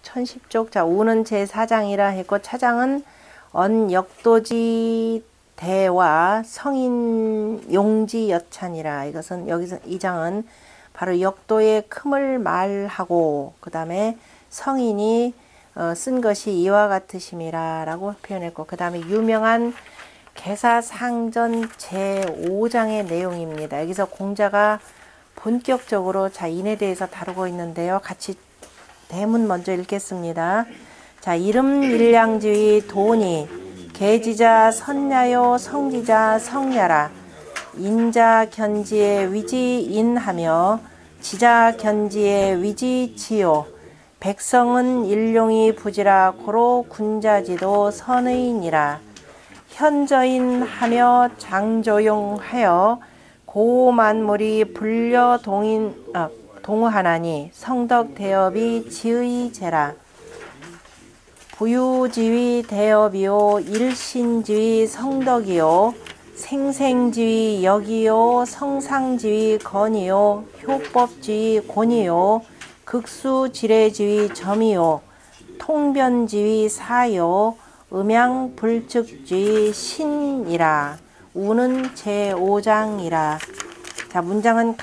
천십쪽. 자, 우는 제4장이라 했고, 차장은 언역도지 대와 성인 용지 여찬이라. 이것은 여기서 이 장은 바로 역도의 큼을 말하고, 그 다음에 성인이 쓴 것이 이와 같으심이라 라고 표현했고, 그 다음에 유명한 계사상전 제5장의 내용입니다. 여기서 공자가 본격적으로 자인에 대해서 다루고 있는데요. 같이 대문 먼저 읽겠습니다. 자, 이름 일량지위 도니 계지자 선야요 성지자 성야라. 인자 견지의 위지인하며 지자 견지의 위지지요. 백성은 일용이 부지라 고로 군자지도 선의니라. 현저인하며 장조용하여 고만물이 불려 동하나니 성덕 대업이 지의제라. 부유지위 대업이요 일신지위 성덕이요 생생지위 역이요 성상지위 건이요 효법지위 곤이요 극수지례지위 점이요 통변지위 사요 음양불측지위 신이라. 우는 제5장이라. 자, 문장은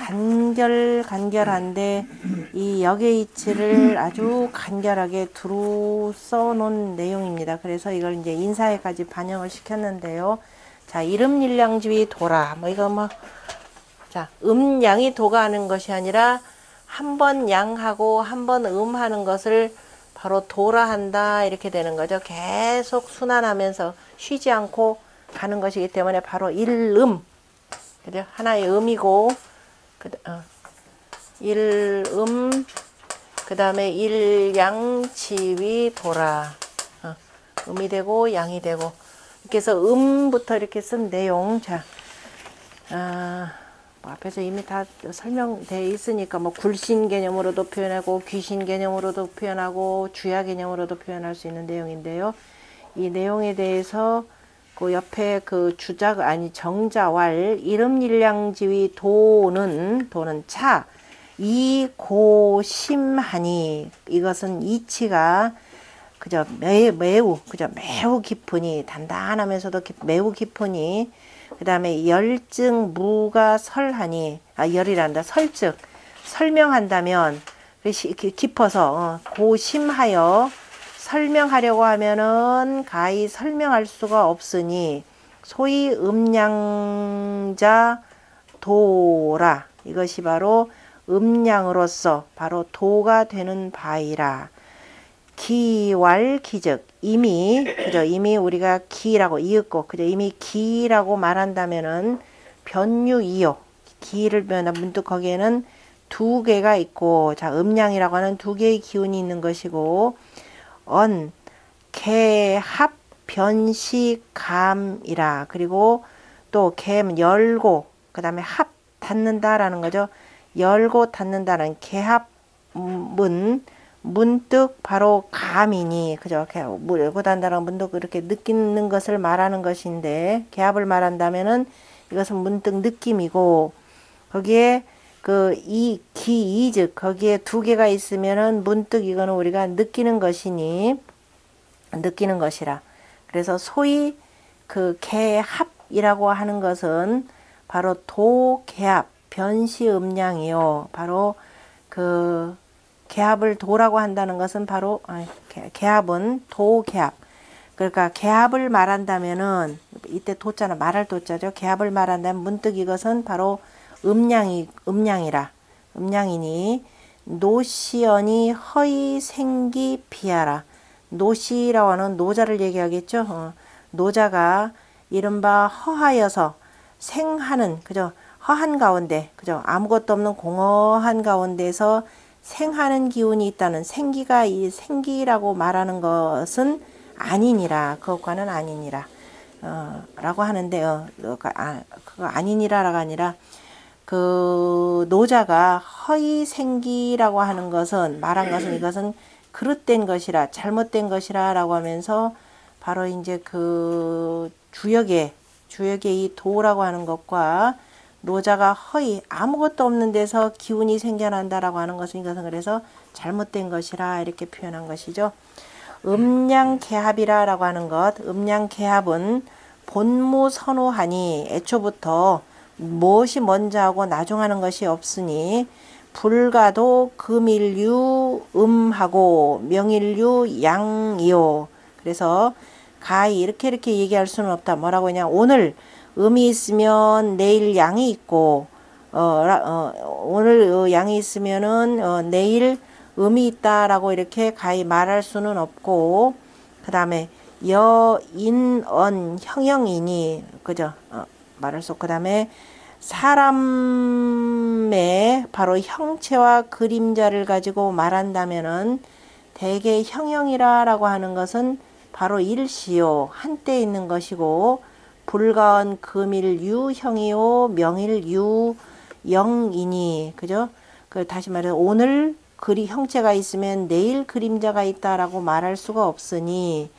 간결한데 이 역의 이치를 아주 간결하게 두루 써놓은 내용입니다. 그래서 이걸 이제 인사에까지 반영을 시켰는데요. 자, 이름 일량지위 도라. 자, 양이 도가 하는 것이 아니라 한 번 양하고 한 번 하는 것을 바로 도라 한다. 이렇게 되는 거죠. 계속 순환하면서 쉬지 않고 가는 것이기 때문에 바로 일음. 그죠? 하나의 음이고, 일음, 그 다음에 일양지위 도라. 음이 되고, 양이 되고. 이렇게 해서 음부터 이렇게 쓴 내용. 자, 앞에서 이미 다 설명되어 있으니까 굴신 개념으로도 표현하고, 귀신 개념으로도 표현하고, 주야 개념으로도 표현할 수 있는 내용인데요. 이 내용에 대해서 그 옆에 그 정자왈 이름일량지위 도는 차 이고심하니. 이것은 이치가 그저 매우 깊으니, 단단하면서도 매우 깊으니. 그 다음에 열증 무가 설하니. 열이란다. 설즉 설명한다면 깊어서 고심하여 설명하려고 하면은 가히 설명할 수가 없으니 소위 음양자 도라. 이것이 바로 음양으로서 바로 도가 되는 바이라. 기왈 기즉 이미 우리가 기라고 이윽고 이미 기라고 말한다면은 변유이요. 기를 문득 거기에는 두 개가 있고, 자, 음양이라고 하는 두 개의 기운이 있는 것이고, 개합 변시감이라. 그리고 또 열고, 그 다음에 합 닫는다라는 거죠. 열고 닫는다는 개합은 문득 바로 감이니, 그죠? 열고 닫는다는 문득 이렇게 느끼는 것을 말하는 것인데, 개합을 말한다면은 이것은 문득 느낌이고, 거기에 이즉 거기에 두 개가 있으면은 문득 이거는 우리가 느끼는 것이라. 그래서 소위 개합이라고 하는 것은 바로 도개합 변시음양이요. 바로 개합을 도라고 한다는 것은 바로 개합은 도개합. 그러니까 개합을 말한다면은 이때 도자는 말할 도자죠. 개합을 말한다면 문득 이것은 바로 음양이니 노시언이 허이 생기 비하라. 노시라고 하는 노자를 얘기하겠죠. 노자가 이른바 허하여서 생하는, 그죠? 허한 가운데, 그죠? 아무것도 없는 공허한 가운데서 생하는 기운이 있다는 생기라고 말하는 것은 아니니라. 그것과는 아니니라. 라고 하는데요. 그거 아니니라가 아니라 노자가 허위생기라고 하는 것은, 말한 것은 이것은 그릇된 것이라, 잘못된 것이라 라고 하면서 바로 이제 주역의 이 도라고 하는 것과 노자가 아무것도 없는 데서 기운이 생겨난다라고 하는 것은, 이것은 그래서 잘못된 것이라 이렇게 표현한 것이죠. 음양개합이라 라고 하는 것, 음양개합은 본무선호하니 애초부터 무엇이 먼저 하고 나중 하는 것이 없으니 불가도 금일류 음하고 명일류 양이요. 그래서 가히 이렇게 얘기할 수는 없다. 뭐라고 하냐, 오늘 음이 있으면 내일 양이 있고 오늘 양이 있으면은 내일 음이 있다라고 이렇게 가히 말할 수는 없고, 그 다음에 여, 인, 언, 형형이니, 그죠? 말할 수 없고, 그 다음에 사람의 바로 형체와 그림자를 가지고 말한다면은 대개 형형이라고 하는 것은 바로 일시요, 한때 있는 것이고, 불가언 금일 유형이요 명일 유영이니, 그죠? 그 다시 말해서 오늘 형체가 있으면 내일 그림자가 있다라고 말할 수가 없으니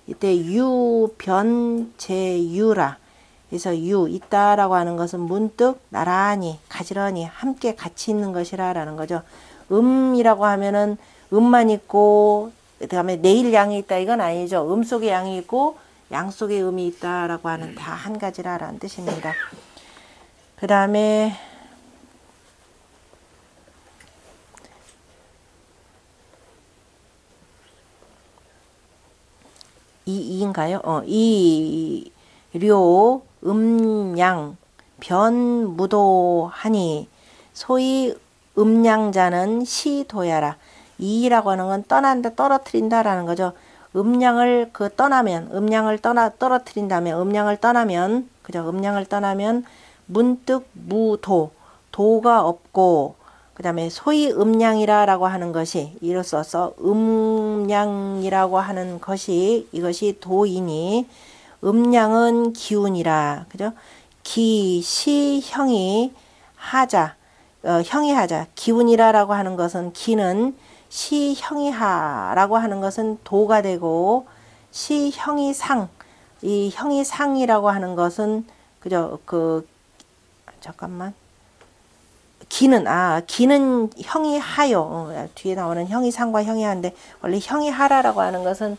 이때 유변제유라. 그래서 있다라고 하는 것은 문득 나란히 가지런히 함께 같이 있는 것이라는 거죠. 음이라고 하면은 음만 있고 그다음에 내일 양이 있다 이건 아니죠. 음 속에 양이 있고 양 속에 음이 있다라고 하는 다 한 가지라는 뜻입니다. 그 다음에 이인가요? 이료 음양 변무도하니 소위 음양자는 시도야라. 이라고 하는 건 떠난다, 떨어뜨린다라는 거죠. 음양을 떠나면 그죠? 음양을 떠나면 문득 도가 없고, 그 다음에 소위 음양이라고 하는 것이 이로써 음양이라고 하는 것이 이것이 도이니 음양은 기운이라. 그죠? 시 형이 하자. 형이 하자. 기운이라고 하는 것은 기는 시 형이 하라고 하는 것은 도가 되고, 시 형이 이 형이 상이라고 하는 것은 그죠? 기는 형이 하요. 뒤에 나오는 형이 상과 형이 하인데 원래 형이 하라라고 하는 것은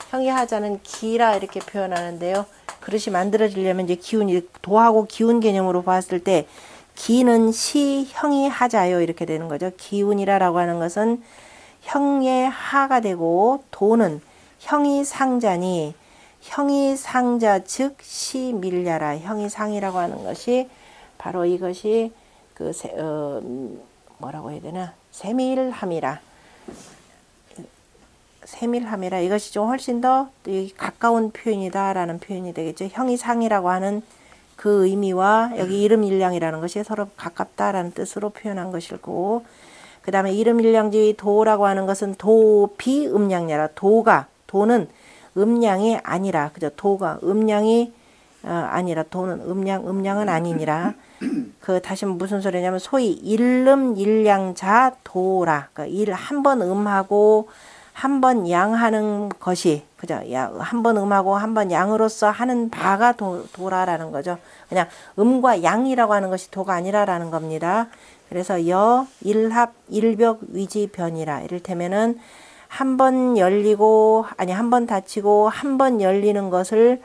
형이 하자는 기라 이렇게 표현하는데요. 그릇이 만들어지려면 이제 기운이 도하고 기운 개념으로 봤을 때 기는 시 형이 하자요 이렇게 되는 거죠. 기운이라고 하는 것은 형의 하가 되고 도는 형이 상자니 형이 상자 즉 시밀야라. 형이 상이라고 하는 것이 바로 이것이 뭐라고 해야 되나? 세밀함이라. 이것이 좀 훨씬 더 가까운 표현이다라는 표현이 되겠죠. 형이 상이라고 하는 그 의미와 여기 이름일량이라는 것이 서로 가깝다라는 뜻으로 표현한 것이고, 그 다음에 이름일량지의 도라고 하는 것은 도비음량이라. 도는 음량이 아니라, 그죠? 도가 음량이 아니라, 도는 음량은 아니니라. 다시 무슨 소리냐면 소위 일름일량자 도라. 그러니까 한 번 음하고 한 번 양하는 것이, 그죠? 한 번 음하고 한 번 양으로서 하는 바가 도라라는 거죠. 그냥 음과 양이라고 하는 것이 도가 아니라라는 겁니다. 그래서 일합 일벽 위지변이라. 이를테면은 한 번 닫히고 한 번 열리는 것을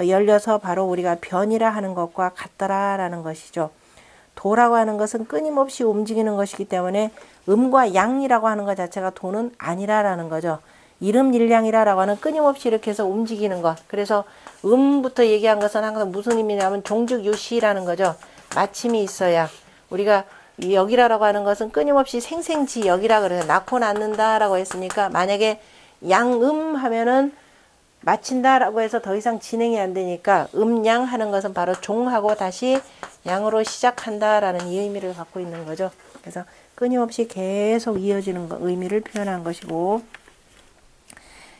열려서 바로 우리가 변이라 하는 것과 같더라라는 것이죠. 도라고 하는 것은 끊임없이 움직이는 것이기 때문에 음과 양이라고 하는 것 자체가 도는 아니라라는 거죠. 일름일량이라고 하는 끊임없이 이렇게 해서 움직이는 것. 그래서 음부터 얘기한 것은 항상 무슨 의미냐면 종즉유시라는 거죠. 마침이 있어야. 우리가 여기라고 하는 것은 끊임없이 생생지 여기라 그래서 낳고 낳는다라고 했으니까 만약에 양음 하면은 마친다라고 해서 더 이상 진행이 안 되니까 음양 하는 것은 바로 종하고 다시 양으로 시작한다라는 이 의미를 갖고 있는 거죠. 그래서 끊임없이 계속 이어지는 의미를 표현한 것이고,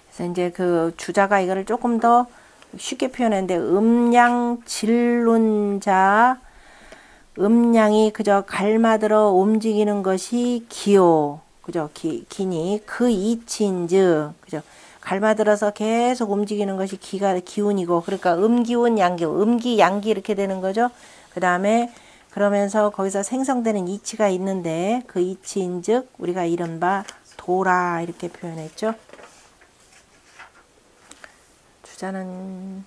그래서 이제 주자가 이거를 조금 더 쉽게 표현했는데 음양 질론자, 음양이 그저 갈마들어 움직이는 것이 기요, 그죠? 기니 그 이치인즉, 그죠? 갈마들어서 계속 움직이는 것이 기운이고, 그러니까 음기운 양기운, 음기 양기 이렇게 되는 거죠. 그 다음에 그러면서 거기서 생성되는 이치가 있는데 그 이치인즉 우리가 이른바 도라 이렇게 표현했죠. 주자는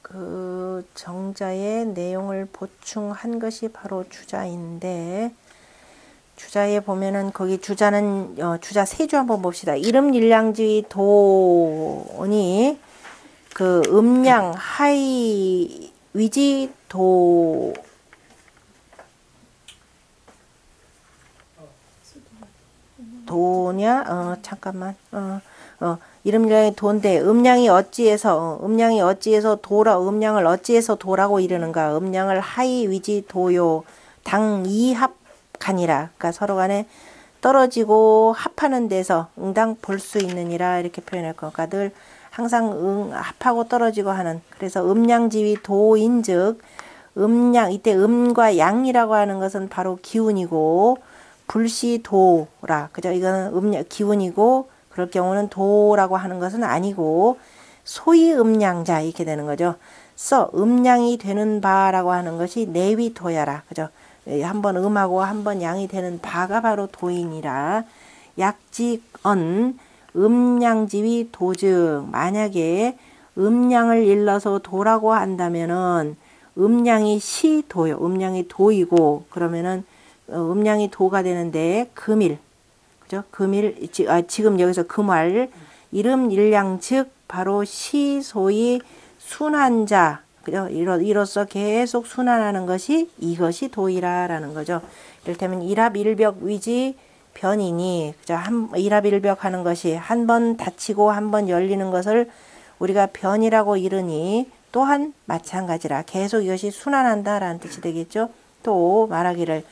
그 정자의 내용을 보충한 것이 바로 주자인데, 주자에 보면은 거기 주자는 주자 세 줄 한번 봅시다. 이름 일량지 도니 그 음양 하이 위지 도냐 잠깐만 이름 일량이 도인데 음양이 어찌해서 도라, 음양을 어찌해서 도라고 이르는가. 음양을 하이 위지 도요 당이합간이라. 그러니까 서로 간에 떨어지고 합하는 데서 응당 볼 수 있느니라 이렇게 표현할 거. 그러니까 늘 항상 합하고 떨어지고 하는. 그래서 음양지위 도인즉 음양, 이때 음과 양이라고 하는 것은 바로 기운이고 불시도라. 그죠? 이거는 기운이고 그럴 경우는 도라고 하는 것은 아니고 소위 음양자 이렇게 되는 거죠. 음양이 되는 바라고 하는 것이 내위도야라. 그죠? 한번 음하고 한번 양이 되는 바가 바로 도인이라. 약직언 음양지위 도즉, 만약에 음양을 일러서 도라고 한다면은 음양이 시도요. 음양이 도이고 그러면은 음양이 도가 되는데 금일, 그죠? 금일, 지금 여기서 금활, 이름 일량 즉 바로 시소의 순환자, 그죠? 이로써 계속 순환하는 것이 이것이 도이라라는 거죠. 이를테면 일합일벽 위지 변이니, 그죠? 일합일벽 하는 것이 한 번 닫히고 한 번 열리는 것을 우리가 변이라고 이르니 또한 마찬가지라. 계속 이것이 순환한다라는 뜻이 되겠죠. 또 말하기를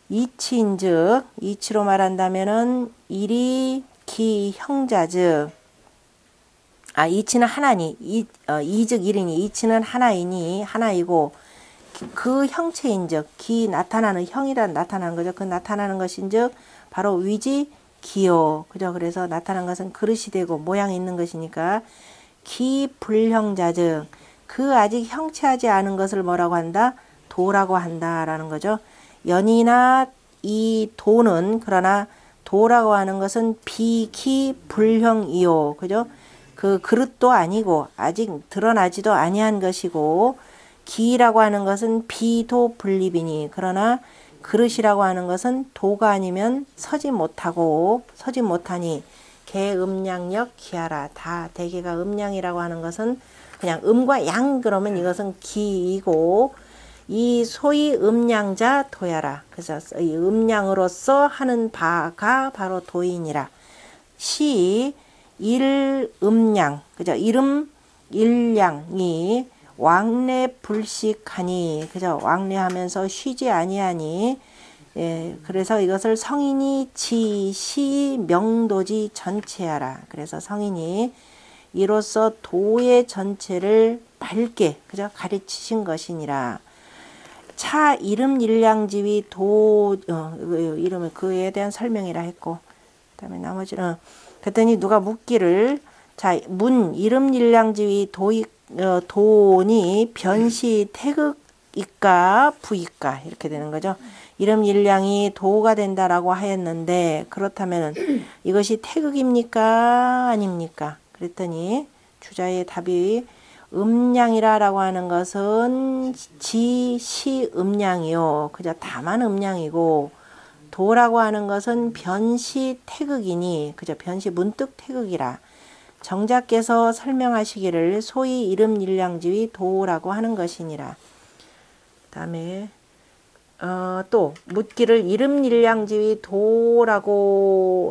이치인즉, 이치로 말한다면은 일이 기형자즉, 이치는 하나니, 이즉 일이니, 이치는 하나이니 하나이고 그 형체인즉, 기 나타나는, 형이란 나타나는 거죠. 그 나타나는 것인즉 바로 위지 기요, 그죠? 그래서 나타난 것은 그릇이 되고 모양이 있는 것이니까 기불형자즉, 그 아직 형체하지 않은 것을 뭐라고 한다? 도라고 한다라는 거죠. 연이나 이 도는, 그러나 도라고 하는 것은 비기불형이요, 그죠? 그 그릇도 아니고 아직 드러나지도 아니한 것이고, 기라고 하는 것은 비도분립이니, 그러나 그릇이라고 하는 것은 도가 아니면 서지 못하니 개음량력 기하라. 다 대개가 음량이라고 하는 것은 그냥 음과 양 그러면 이것은 기이고, 이 소위 음량자 도야라. 그래서 이 음량으로서 하는 바가 바로 도인이라. 시 일음량, 그죠? 이름 일량이 왕래 불식하니, 그죠? 왕래하면서 쉬지 아니하니, 그래서 이것을 성인이 지시 명도지 전체하라. 그래서 성인이 이로써 도의 전체를 밝게, 그죠? 가르치신 것이니라. 차 이름 일량지위 도, 이름을 그에 대한 설명이라 했고, 그 다음에 나머지는, 그랬더니 누가 묻기를, 자, 문 이름 일량지위 도니 변시 태극이까 부이까 이렇게 되는 거죠. 이름 일량이 도가 된다라고 하였는데, 그렇다면 이것이 태극입니까 아닙니까? 그랬더니 주자의 답이 음량이라고 하는 것은 지시 음량이요, 그저 다만 음량이고, 도라고 하는 것은 변시 태극이니, 그저 변시 문득 태극이라. 정자께서 설명하시기를 소위 이름 일량지위 도라고 하는 것이니라. 다음에 또 묻기를 이름 일량지위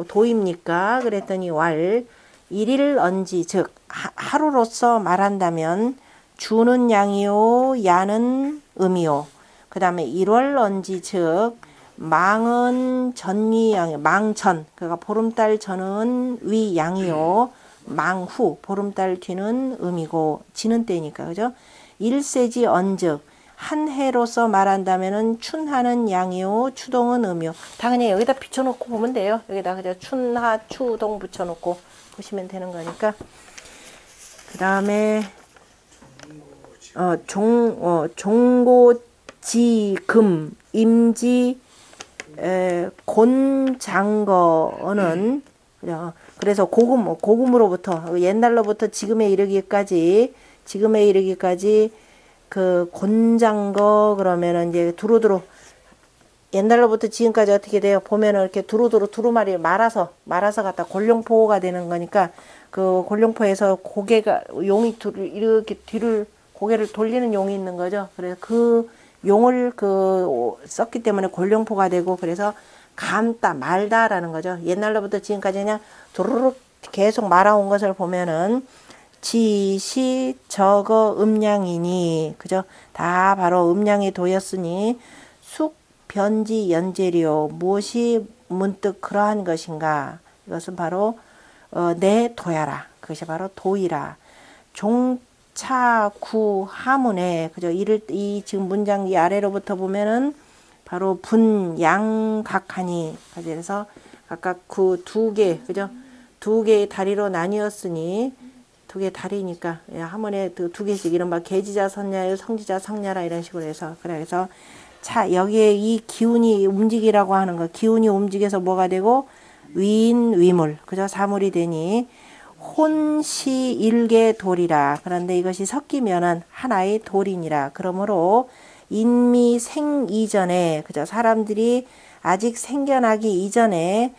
도입니까? 그랬더니 왈 일일 언지, 즉 하루로서 말한다면 주는 양이요 야는 음이요. 그 다음에 일월 언지, 즉 망은 전위양, 망전, 그러니까 보름달 전은 위양이요, 망후, 보름달 뒤는 음이고, 지는 때니까, 그죠? 일세지 언즉, 한 해로서 말한다면은 춘하는 양이요, 추동은 음이요. 다 그냥 여기다 붙여놓고 보면 돼요. 여기다 그냥 춘하, 추동 붙여놓고 보시면 되는 거니까. 그 다음에, 종고지금, 임지, 곤장거는 그래서 고금으로부터 옛날로부터 지금에 이르기까지 그 곤장거 그러면은 이제 두루두루 옛날로부터 지금까지 어떻게 돼요? 보면은 이렇게 두루마리 말아서 갖다 골룡포가 되는 거니까 그 골룡포에서 고개가 용이 이렇게 뒤를 고개를 돌리는 용이 있는 거죠. 그래서 그 용을 썼기 때문에 골룡포가 되고 그래서 감다 말다라는 거죠. 옛날로부터 지금까지 그냥 두루룩 계속 말아온 것을 보면은 지시 저거 음량이니 그죠? 다 바로 음량의 도였으니 숙 변지 연재료 무엇이 문득 그러한 것인가? 이것은 바로 내 도야라. 그것이 바로 도이라. 종차구 하문에 그죠? 이 지금 문장 이 아래로부터 보면은 바로 분, 양, 각하니 그래서 각각 그 두 개 그죠? 두 개의 다리로 나뉘었으니 두 개 다리니까 하문에 두 개씩 이른바 계지자 선야요 성지자 성야라 이런 식으로 해서 그래서 여기에 이 기운이 움직이라고 하는 거 기운이 움직여서 뭐가 되고 위인 위물 그죠? 사물이 되니 혼시 일개 돌이라. 그런데 이것이 섞이면은 하나의 돌이니라. 그러므로 인미 생 이전에 그죠? 사람들이 아직 생겨나기 이전에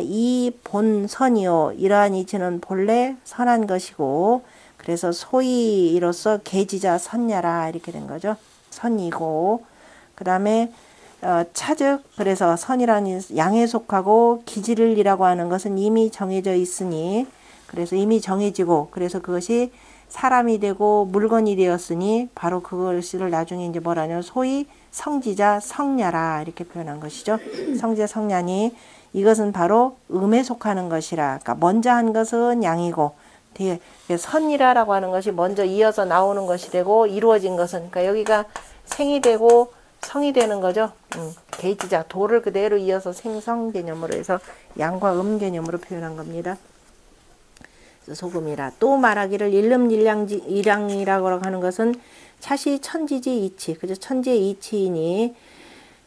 이 본선이요. 이러한 이치는 본래 선한 것이고 그래서 소위 이로써 계지자 선야라 이렇게 된 거죠. 선이고 그 다음에 차즉 그래서 선이라는 양에 속하고 기질이라고 하는 것은 이미 정해져 있으니 그래서 이미 정해지고 그래서 그것이 사람이 되고 물건이 되었으니 바로 그것을 나중에 이제 뭐라냐면 소위 성지자 성야라 이렇게 표현한 것이죠. 성지자 성야니 이것은 바로 음에 속하는 것이라. 그러니까 먼저 한 것은 양이고 뒤에 선이라라고 하는 것이 먼저 이어서 나오는 것이 되고 이루어진 것은 그러니까 여기가 생이 되고 성이 되는 거죠. 계지자 도를 그대로 이어서 생성 개념으로 해서 양과 개념으로 표현한 겁니다. 소금이라. 또 말하기를 일량이라고 하는 것은 차시 천지지 이치 그죠? 천지의 이치이니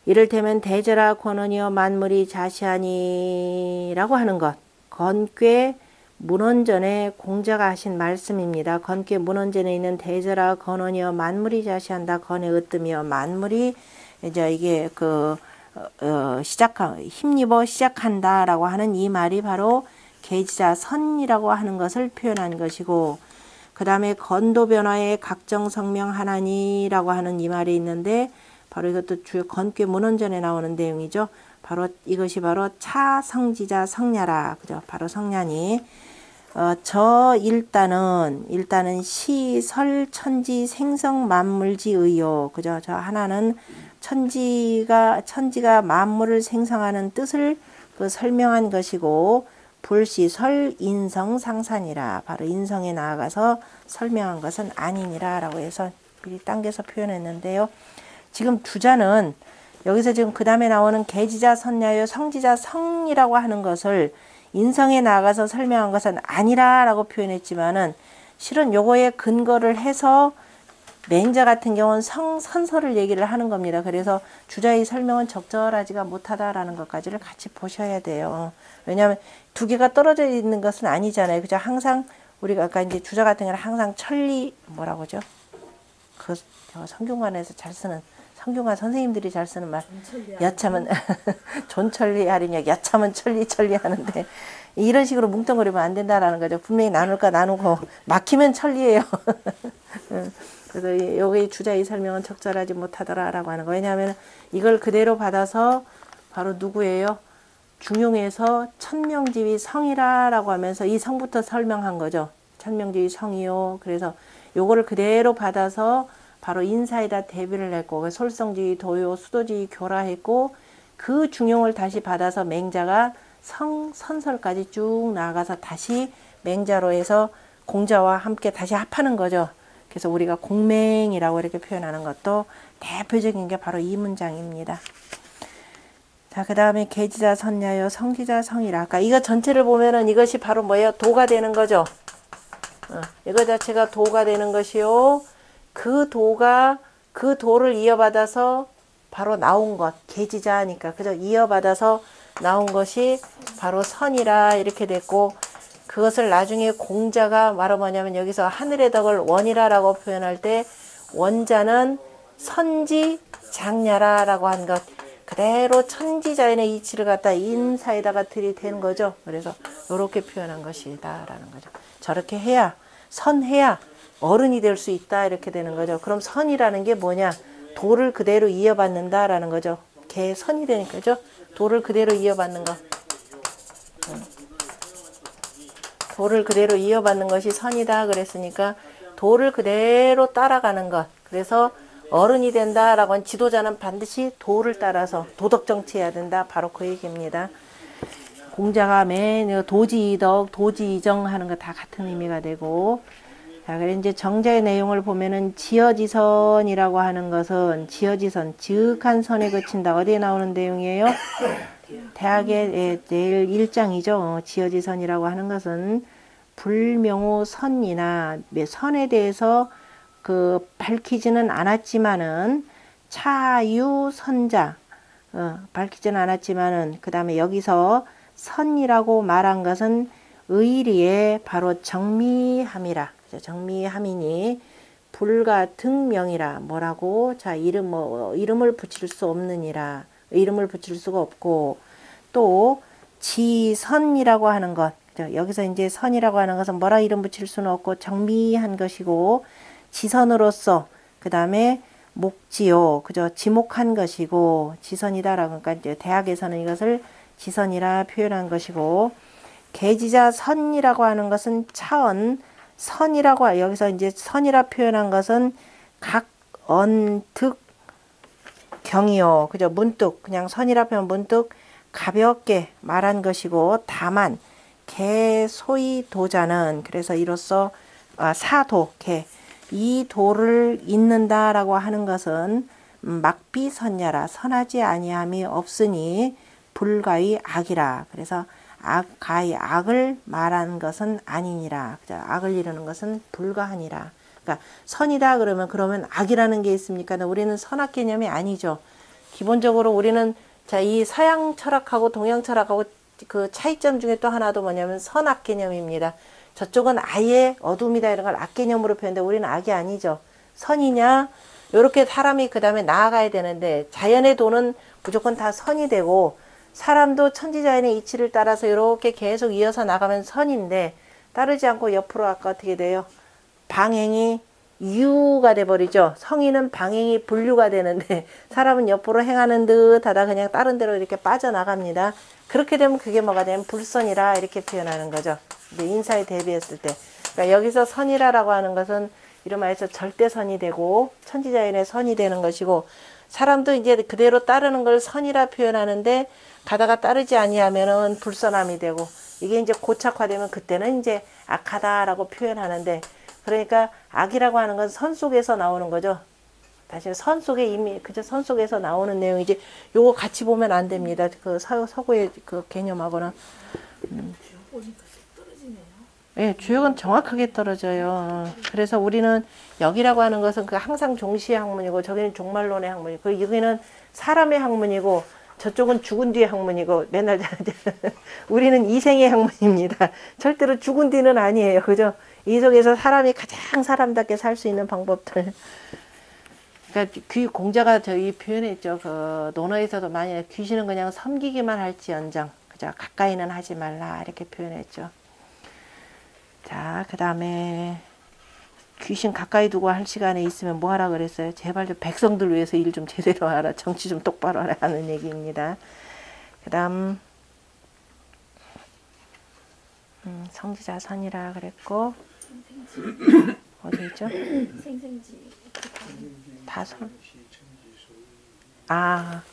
이를테면 대저라 권원이여 만물이 자시하니라고 하는 것 건괴 문헌전에 공자가 하신 말씀입니다. 건괴 문헌전에 있는 대저라 권원이여 만물이 자시한다 건에 으뜸이여 만물이 이제 이게 힘입어 시작한다라고 하는 이 말이 바로 계지자 선이라고 하는 것을 표현한 것이고 그 다음에 건도변화의 각정성명 하나니라고 하는 이 말이 있는데 바로 이것도 건괴 문헌전에 나오는 내용이죠. 바로 이것이 바로 차성지자 성야라 그죠? 바로 성야니 일단은 시설 천지 생성 만물지의요 그죠? 저 하나는 천지가 만물을 생성하는 뜻을 설명한 것이고 불시설 인성 상산이라 바로 인성에 나아가서 설명한 것은 아니니라 라고 해서 미리 당겨서 표현했는데요. 지금 주자는 여기서 지금 그 다음에 나오는 계지자 선야요 성지자 성이라고 하는 것을 인성에 나아가서 설명한 것은 아니라 라고 표현했지만은 실은 요거에 근거를 해서 맹자 같은 경우는 선설을 얘기를 하는 겁니다. 그래서 주자의 설명은 적절하지가 못하다라는 것까지를 같이 보셔야 돼요. 왜냐하면 두 개가 떨어져 있는 것은 아니잖아요. 그죠? 항상 우리가 아까 이제 주자 같은 경우는 항상 뭐라고죠? 그 성균관에서 잘 쓰는 성균관 선생님들이 잘 쓰는 말 여차면 존천리 하리냐 여차면 천리 하는데 이런 식으로 뭉뚱그리면 안 된다라는 거죠. 분명히 나눌까 나누고 막히면 천리예요. 그래서 여기 주자의 설명은 적절하지 못하더라라고 하는 거. 왜냐하면 이걸 그대로 받아서 바로 누구예요? 중용에서 천명지위 성이라라고 하면서 이 성부터 설명한 거죠. 천명지위 성이요. 그래서 요거를 그대로 받아서 바로 인사에다 대비를 했고 솔성지위 도요 수도지위 교라했고 그 중용을 다시 받아서 맹자가 선설까지 쭉 나아가서 다시 맹자로 해서 공자와 함께 다시 합하는 거죠. 그래서 우리가 공맹이라고 이렇게 표현하는 것도 대표적인 게 바로 이 문장입니다. 자, 그 다음에 계지자 선야요 성지자 성이라. 아까 이거 전체를 보면은 이것이 바로 뭐예요? 도가 되는 거죠. 이거 자체가 도가 되는 것이요. 그 도를 이어받아서 바로 나온 것, 계지자니까 그죠? 이어받아서 나온 것이 바로 선이라 이렇게 됐고, 그것을 나중에 공자가 바로 뭐냐면 여기서 하늘의 덕을 원이라라고 표현할 때 원자는 선지장야라라고 한 것, 그대로 천지자연의 이치를 갖다 인사에다가 들이댄 거죠. 그래서 이렇게 표현한 것이다라는 거죠. 저렇게 해야, 선해야 어른이 될 수 있다 이렇게 되는 거죠. 그럼 선이라는 게 뭐냐? 도를 그대로 이어받는다라는 거죠. 개선이 되니까죠. 도를 그대로 이어받는 것. 도를 그대로 이어받는 것이 선이다 그랬으니까 도를 그대로 따라가는 것. 그래서 어른이 된다라고 한 지도자는 반드시 도를 따라서 도덕 정치해야 된다. 바로 그 얘기입니다. 공자가 맨 도지이덕, 도지이정 하는 거 다 같은 의미가 되고, 자, 그래 이제 정자의 내용을 보면은 지어지선이라고 하는 것은 지어지선, 지극한 선에 그친다. 어디에 나오는 내용이에요? 대학의 내일 1장이죠. 지어지선이라고 하는 것은 불명호 선이나 선에 대해서 그 밝히지는 않았지만은 차유선자, 밝히지는 않았지만은 그 다음에 여기서 선이라고 말한 것은 의리에 바로 정미함이라. 정미함이니 불가등명이라. 뭐라고? 자, 이름을 붙일 수 없느니라. 이름을 붙일 수가 없고, 또 지선이라고 하는 것. 여기서 이제 선이라고 하는 것은 뭐라 이름 붙일 수는 없고 정미한 것이고, 지선으로서 그 다음에 목지요, 그죠? 지목한 것이고 지선이다라고. 그러니까 이제 대학에서는 이것을 지선이라 표현한 것이고, 계지자 선이라고 하는 것은 차언 선이라고, 여기서 이제 선이라 표현한 것은 각언득 경이요, 그죠? 문득, 그냥 선이라 표현 문득 가볍게 말한 것이고, 다만 개 소위 도자는, 그래서 이로써 사도 개, 이 도를 잇는다라고 하는 것은 막비선야라, 선하지 아니함이 없으니 불가의 악이라. 그래서 가히 악을 말한 것은 아니니라. 그죠? 악을 이루는 것은 불가하니라. 그러니까 선이다 그러면 악이라는 게 있습니까? 우리는 선악 개념이 아니죠. 기본적으로 우리는 자, 이 서양 철학하고 동양 철학하고 그 차이점 중에 또 하나도 뭐냐면 선악 개념입니다. 저쪽은 아예 어둠이다 이런 걸 악 개념으로 표현하는데 우리는 악이 아니죠. 선이냐? 이렇게 사람이 그 다음에 나아가야 되는데, 자연의 도는 무조건 다 선이 되고, 사람도 천지자연의 이치를 따라서 이렇게 계속 이어서 나가면 선인데, 따르지 않고 옆으로 아까 어떻게 돼요? 방행이 유가 돼버리죠. 성인은 방행이 분류가 되는데 사람은 옆으로 행하는 듯 하다 그냥 다른 데로 이렇게 빠져나갑니다. 그렇게 되면 그게 뭐가 되면 불선이라 이렇게 표현하는 거죠. 인사에 대비했을 때. 그러니까 여기서 선이라고 하는 것은 이런 말해서 절대선이 되고 천지자연의 선이 되는 것이고, 사람도 이제 그대로 따르는 걸 선이라 표현하는데 가다가 따르지 아니하면은 불선함이 되고, 이게 이제 고착화되면 그때는 이제 악하다라고 표현하는데, 그러니까 악이라고 하는 건 선 속에서 나오는 거죠. 다시 선 속에 이미 그저 선 속에서 나오는 내용이지, 요거 같이 보면 안 됩니다. 그 서구의 그 개념하고는. 예, 주역은 정확하게 떨어져요. 그래서 우리는 여기라고 하는 것은 그 항상 종시의 학문이고, 저기는 종말론의 학문이고, 그 여기는 사람의 학문이고, 저쪽은 죽은 뒤의 학문이고, 맨날 우리는 이생의 학문입니다. 절대로 죽은 뒤는 아니에요. 그죠? 이 속에서 사람이 가장 사람답게 살 수 있는 방법들. 그러니까 공자가 저기 표현했죠. 그 논어에서도 만약에 귀신은 그냥 섬기기만 할지언정, 그죠? 가까이는 하지 말라 이렇게 표현했죠. 자, 그 다음에 귀신 가까이 두고 할 시간에 있으면 뭐 하라 그랬어요? 제발 좀 백성들 위해서 일 좀 제대로 하라, 정치 좀 똑바로 하라 하는 얘기입니다. 그 다음 성지자선이라 그랬고, 어디 있죠? 생생지 다선.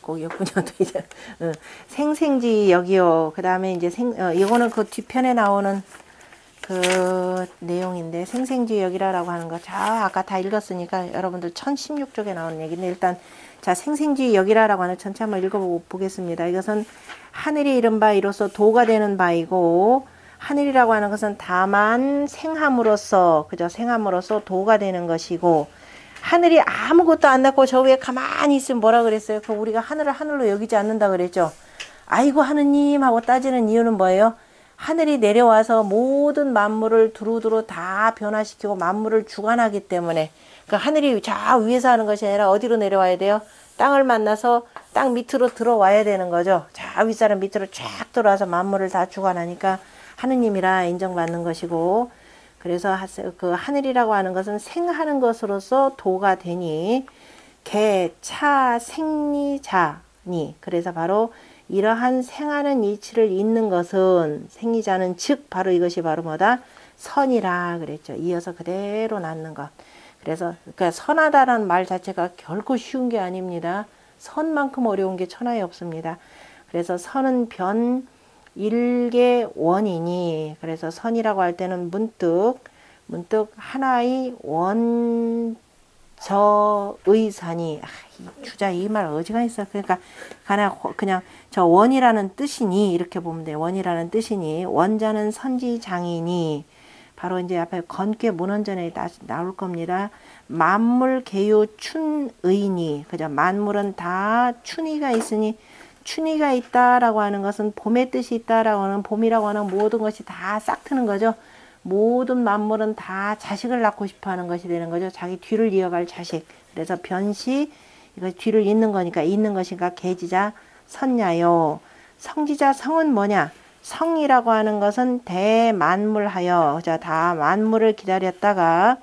거기였군요. 이제 생생지 여기요. 그 다음에 이제 이거는 그 뒤편에 나오는 그 내용인데, 생생지역이라고 하는 거. 자, 아까 다 읽었으니까 여러분들 1016쪽에 나오는 얘기인데, 일단 자, 생생지역이라고 하는 전체 한번 읽어보겠습니다. 이것은 하늘이 이른 바 이로써 도가 되는 바이고, 하늘이라고 하는 것은 다만 생함으로써, 그죠? 생함으로써 도가 되는 것이고, 하늘이 아무것도 안 났고 저 위에 가만히 있으면 뭐라 그랬어요? 그 우리가 하늘을 하늘로 여기지 않는다 그랬죠. 아이고 하느님 하고 따지는 이유는 뭐예요? 하늘이 내려와서 모든 만물을 두루두루 다 변화시키고 만물을 주관하기 때문에 그 하늘이 저 위에서 하는 것이 아니라 어디로 내려와야 돼요? 땅을 만나서 땅 밑으로 들어와야 되는 거죠. 저 윗사람 밑으로 쫙 들어와서 만물을 다 주관하니까 하느님이라 인정받는 것이고, 그래서 그 하늘이라고 하는 것은 생하는 것으로서 도가 되니 개, 차, 생리, 자니, 그래서 바로 이러한 생하는 이치를 잇는 것은 생리자는 즉 바로 이것이 바로 뭐다? 선이라 그랬죠. 이어서 그대로 낳는 것. 그래서 그러니까 선하다라는 말 자체가 결코 쉬운 게 아닙니다. 선만큼 어려운 게 천하에 없습니다. 그래서 선은 변 일개 원이니, 그래서 선이라고 할 때는 문득 하나의 원저의산이, 이 주자 이 말 어지가 있어. 그러니까 그냥 저 원이라는 뜻이니 이렇게 보면 돼요. 원이라는 뜻이니 원자는 선지장이니, 바로 이제 앞에 건괴 문헌전에 나올 겁니다. 만물 개요 춘의니, 그죠? 만물은 다 춘의가 있으니, 춘의가 있다라고 하는 것은 봄의 뜻이 있다라고 하는, 봄이라고 하는 모든 것이 다 싹트는 거죠. 모든 만물은 다 자식을 낳고 싶어 하는 것이 되는 거죠. 자기 뒤를 이어갈 자식. 그래서 변시, 이거 뒤를 잇는 거니까, 잇는 것이니까 개지자 선야요. 성지자 성은 뭐냐? 성이라고 하는 것은 대만물하여, 그죠? 다 만물을 기다렸다가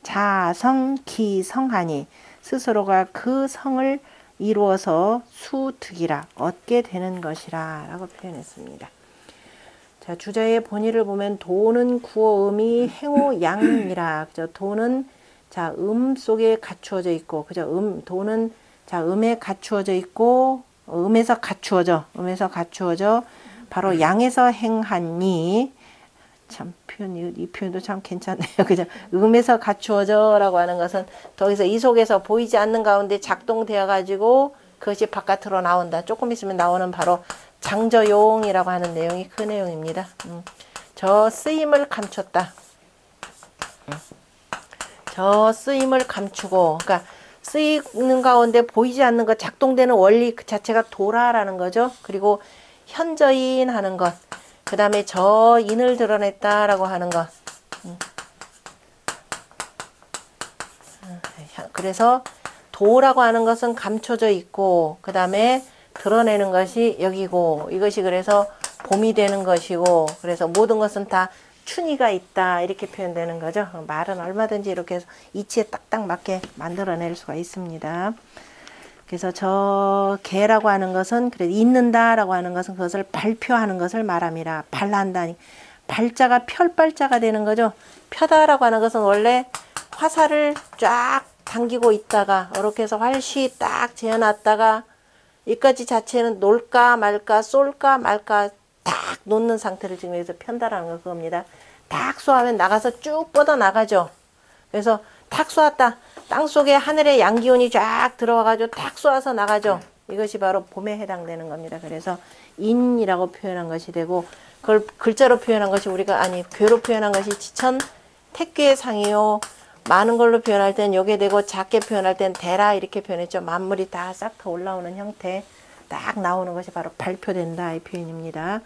자성 기성하니, 스스로가 그 성을 이루어서 수득이라 얻게 되는 것이라 라고 표현했습니다. 자, 주자의 본의를 보면 도는 구어음이 행오양이라. 그죠? 도는 자, 속에 갖추어져 있고, 그죠? 도는 자, 음에 갖추어져 있고, 음에서 갖추어져 바로 양에서 행하니, 참 이 표현도 참 괜찮네요. 그죠? 음에서 갖추어져라고 하는 것은 거기서 이 속에서 보이지 않는 가운데 작동되어 가지고 그것이 바깥으로 나온다. 조금 있으면 나오는 바로 장저용이라고 하는 내용이 그 내용입니다. 저 쓰임을 감췄다. 저 쓰임을 감추고, 그러니까 쓰이는 가운데 보이지 않는 것, 작동되는 원리 그 자체가 도라라는 거죠. 그리고 현저인 하는 것, 그 다음에 저인을 드러냈다라고 하는 것. 그래서 도라고 하는 것은 감춰져 있고, 그 다음에 드러내는 것이 여기고, 이것이 그래서 봄이 되는 것이고, 그래서 모든 것은 다 춘의가 있다 이렇게 표현되는 거죠. 말은 얼마든지 이렇게 해서 이치에 딱딱 맞게 만들어낼 수가 있습니다. 그래서 저 개라고 하는 것은 그래 있는다라고 하는 것은 그것을 발표하는 것을 말합니다. 발한다니, 발자가 펼발자가 되는 거죠. 펴다라고 하는 것은 원래 화살을 쫙 당기고 있다가 이렇게 해서 활시 딱 재어놨다가 이까지 자체는 놓을까 말까 쏠까 말까 딱 놓는 상태를 지금 여기서 편다라는 거 그겁니다. 딱 쏘하면 나가서 쭉 뻗어 나가죠. 그래서 탁 쏘았다. 땅속에 하늘의 양기운이 쫙 들어와가지고 탁 쏘아서 나가죠. 이것이 바로 봄에 해당되는 겁니다. 그래서 인이라고 표현한 것이 되고, 그걸 글자로 표현한 것이 괴로 표현한 것이 지천 택괴의 상이요. 많은 걸로 표현할 땐 요게 되고, 작게 표현할 땐 대라 이렇게 표현했죠. 만물이 다 싹 다 올라오는 형태 딱 나오는 것이 바로 발표된다 이 표현입니다.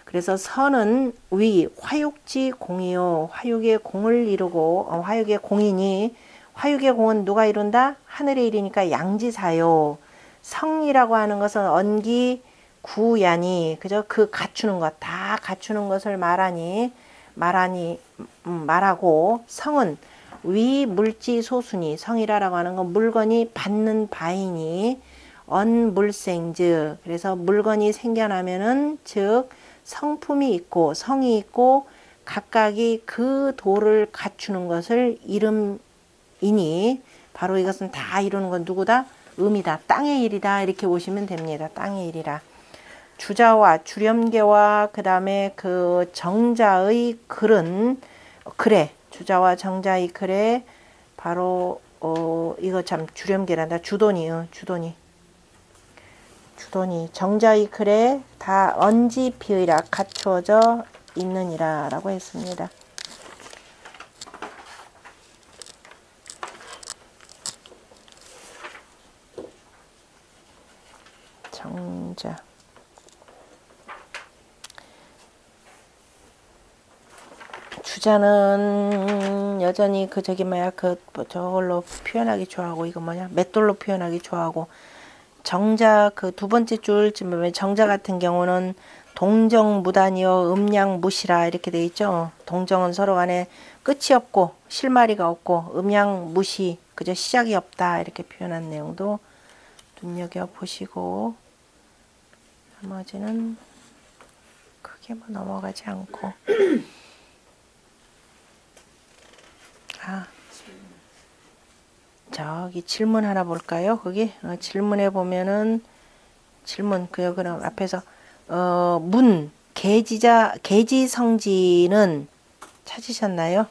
그래서 선은 위 화육지 공이요. 화육의 공을 이루고, 화육의 공이니, 화육의 공은 누가 이룬다? 하늘의 일이니까 양지사요. 성이라고 하는 것은 언기 구야니, 그죠? 그 갖추는 것, 다 갖추는 것을 말하고, 성은 위 물지 소수니, 성이라고 하는 건 물건이 받는 바이니, 언물생즉, 그래서 물건이 생겨나면은 즉 성품이 있고 성이 있고 각각이 그 도를 갖추는 것을 이름이니, 바로 이것은 다 이루는 건 누구다? 음이다. 땅의 일이다. 이렇게 보시면 됩니다. 땅의 일이라. 주자와 주렴계와 그 다음에 그 정자의 글은 글에, 주자와 정자의 글에 바로 이거 참 주렴계란다. 주도니 정자의 글에 다 언지피의라 갖추어져 있느니라 라고 했습니다. 자. 주자는 여전히 그 저기 뭐야 그 저걸로 표현하기 좋아하고 이거 뭐냐 맷돌로 표현하기 좋아하고 정자 그 두 번째 줄쯤 보면 정자 같은 경우는 동정무단이요 음양무시라 이렇게 돼 있죠. 동정은 서로 간에 끝이 없고 실마리가 없고 음양무시 그저 시작이 없다 이렇게 표현한 내용도 눈여겨 보시고 나머지는 크게 뭐 넘어가지 않고 저기 질문 하나 볼까요? 거기 질문에 보면은 질문 그럼 앞에서 문 계지성지는 찾으셨나요?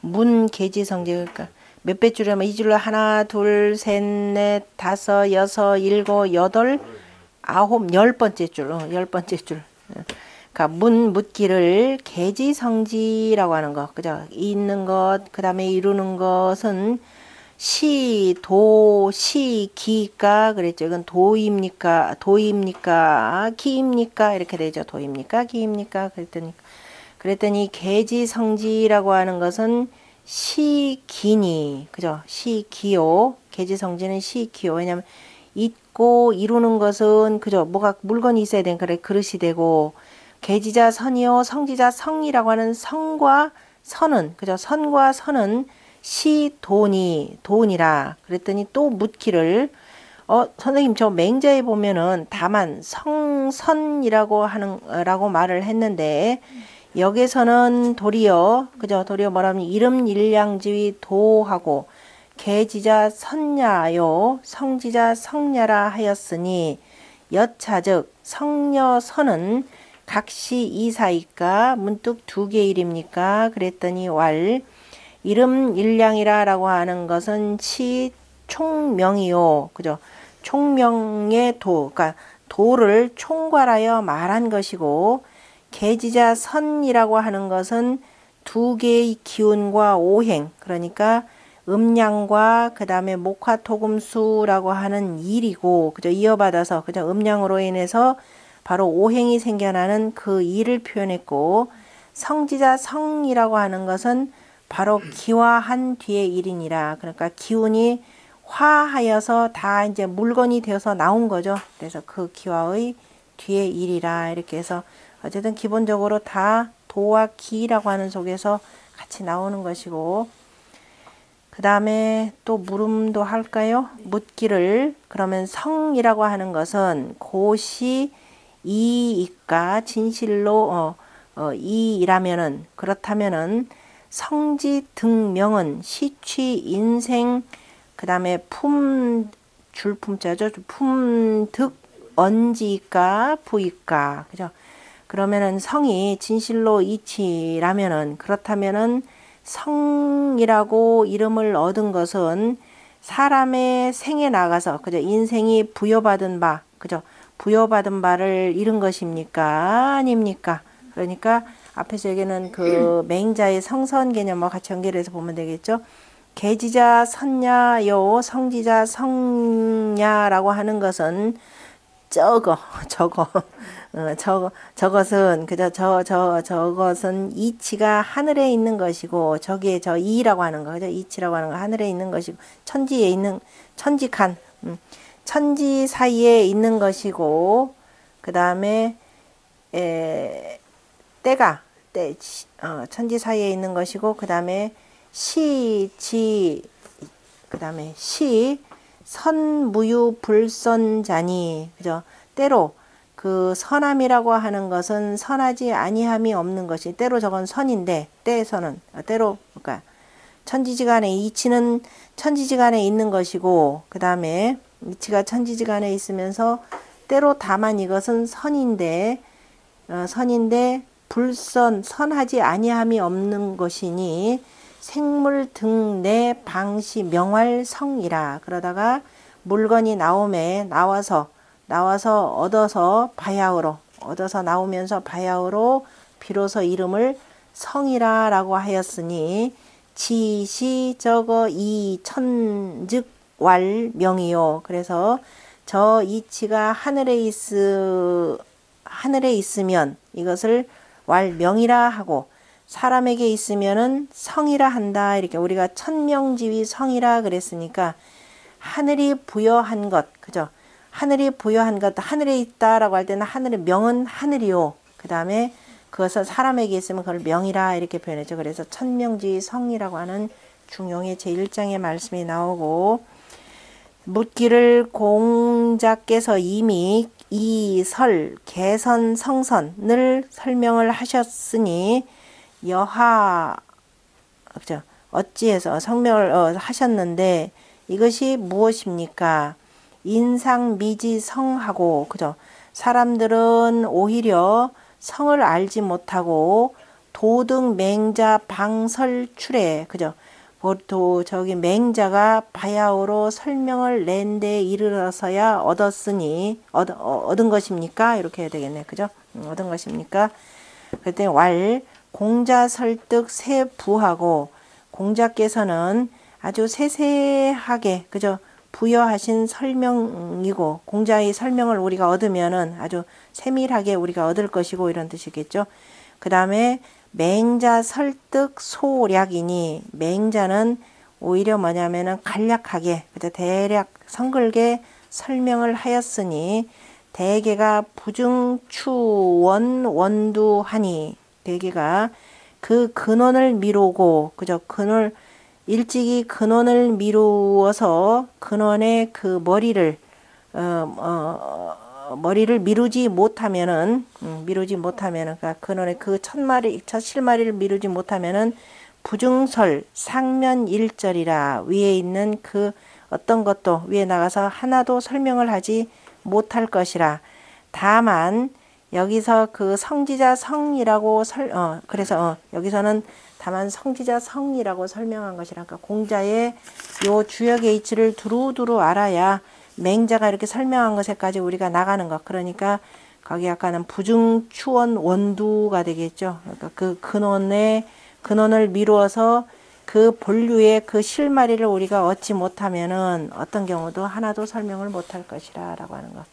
문 계지성지 그러니까 몇백 줄이면 이 줄로 하나 둘 셋 넷 다섯 여섯 일곱 여덟 아홉 열 번째 줄 열 번째 줄 그러니까 묻기를 계지성지라고 하는 거, 그죠? 있는 것, 그 다음에 이루는 것은 시, 도, 시, 기가 그랬죠. 이건 도입니까? 기입니까? 이렇게 되죠. 도입니까? 기입니까? 그랬더니 계지성지라고 하는 것은 시기니, 그죠? 시기요. 계지성지는 시기요. 왜냐면 있고 이루는 것은 그죠? 뭐가 물건이 있어야 되는 그래 그릇이 되고. 계지자 선이요 성지자 성이라고 하는 성과 선은 그죠 선과 선은 돈이라 그랬더니 또 묻기를 선생님 저 맹자에 보면은 다만 성선이라고 라고 말을 했는데 여기서는 도리어 그죠 도리어 뭐라면 이름일량지위 도하고 계지자 선야요 성지자 성야라 하였으니 여차즉 성녀선은 각시 이사이까 문득 두 개 일입니까? 그랬더니 이름 일량이라 라고 하는 것은 치 총명이요. 그죠? 총명의 그러니까 도를 총괄하여 말한 것이고 계지자 선이라고 하는 것은 두 개의 기운과 오행 그러니까 음양과 그 다음에 목화토금수라고 하는 일이고 그죠? 이어받아서 그죠? 음양으로 인해서 바로 오행이 생겨나는 그 일을 표현했고 성지자 성이라고 하는 것은 바로 기화한 뒤의 일이니라. 그러니까 기운이 화하여서 다 이제 물건이 되어서 나온 거죠. 그래서 그 기화의 뒤의 일이라 이렇게 해서 어쨌든 기본적으로 다 도와 기라고 하는 속에서 같이 나오는 것이고 그 다음에 또 물음도 할까요? 묻기를 그러면 성이라고 하는 것은 고시 이이까 진실로 이라면은 그렇다면은 성지 등명은 시취 인생 그 다음에 줄품자죠 품득 언지이까 부이까 그죠? 그러면은 성이 진실로 이치라면은 그렇다면은 성이라고 이름을 얻은 것은 사람의 생에 나가서 그죠? 인생이 부여받은 바 그죠? 부여받은 바를 잃은 것입니까? 아닙니까? 그러니까 앞에서 여기는 그 맹자의 성선 개념과 같이 연결해서 보면 되겠죠. 계지자 선야요 성지자 성야라고 하는 것은 저것은 그저 저것은 이치가 하늘에 있는 것이고 저기에 저 이라고 하는 거 그죠? 이치라고 하는 거 하늘에 있는 것이고 천지에 있는 천지칸 천지 사이에 있는 것이고 그 다음에 천지 사이에 있는 것이고 그 다음에 그 다음에 선무유 불선자니 그죠? 때로 그 선함이라고 하는 것은 선하지 아니함이 없는 것이 때로 저건 선인데 때에서는 때로 그러니까 천지지간에 이치는 천지지간에 있는 것이고 그 다음에 이치가 천지지간에 있으면서 때로 다만 이것은 선인데 선하지 아니함이 없는 것이니 생물 등내 방시 명활성이라 그러다가 물건이 나와서 얻어서 나오면서 바야흐로 비로소 이름을 성이라라고 하였으니 지시 저거 이 천즉 왈명이요. 그래서 저 이치가 하늘에 있으면 이것을 왈명이라 하고 사람에게 있으면은 성이라 한다. 이렇게 우리가 천명지위 성이라 그랬으니까 하늘이 부여한 것, 그죠? 하늘이 부여한 것, 하늘에 있다라고 할 때는 하늘의 명은 하늘이요. 그 다음에 그것을 사람에게 있으면 그걸 명이라 이렇게 표현했죠. 그래서 천명지위 성이라고 하는 중용의 제1장의 말씀이 나오고, 묻기를 공자께서 이미 이설 개선 성선을 설명을 하셨으니 여하, 그죠? 어찌해서 성명을 하셨는데 이것이 무엇입니까? 인상미지성하고, 그죠? 사람들은 오히려 성을 알지 못하고 도등 맹자 방설출에, 그죠? 저기 맹자가 바야흐로 설명을 낸 데 이르러서야 얻은 것입니까? 이렇게 해야 되겠네, 그죠? 얻은 것입니까? 그때 왈 공자 설득 세부하고, 공자께서는 아주 세세하게, 그죠? 부여하신 설명이고, 공자의 설명을 우리가 얻으면은 아주 세밀하게 우리가 얻을 것이고, 이런 뜻이겠죠. 그 다음에 맹자 설득 소략이니, 맹자는 오히려 뭐냐면은 간략하게, 대략 성글게 설명을 하였으니, 대개가 부증추원 원두하니, 대개가 그 근원을 미루고, 그죠? 일찍이 근원을 미루어서 근원의 그 머리를 미루지 못하면은, 그러니까 근원의 그 첫 실마리를 미루지 못하면은 부증설 상면 일절이라, 위에 있는 그 어떤 것도 위에 나가서 하나도 설명을 하지 못할 것이라. 다만 여기서 그 성지자 성이라고 그래서 여기서는 다만 성지자 성이라고 설명한 것이라. 그러니까 공자의 요 주역의 이치를 두루두루 알아야 맹자가 이렇게 설명한 것에까지 우리가 나가는 것. 그러니까 거기 아까는 부증추원 원두가 되겠죠. 그러니까 그 근원을 미루어서 그 본류의 그 실마리를 우리가 얻지 못하면은 어떤 경우도 하나도 설명을 못할 것이라 라고 하는 것.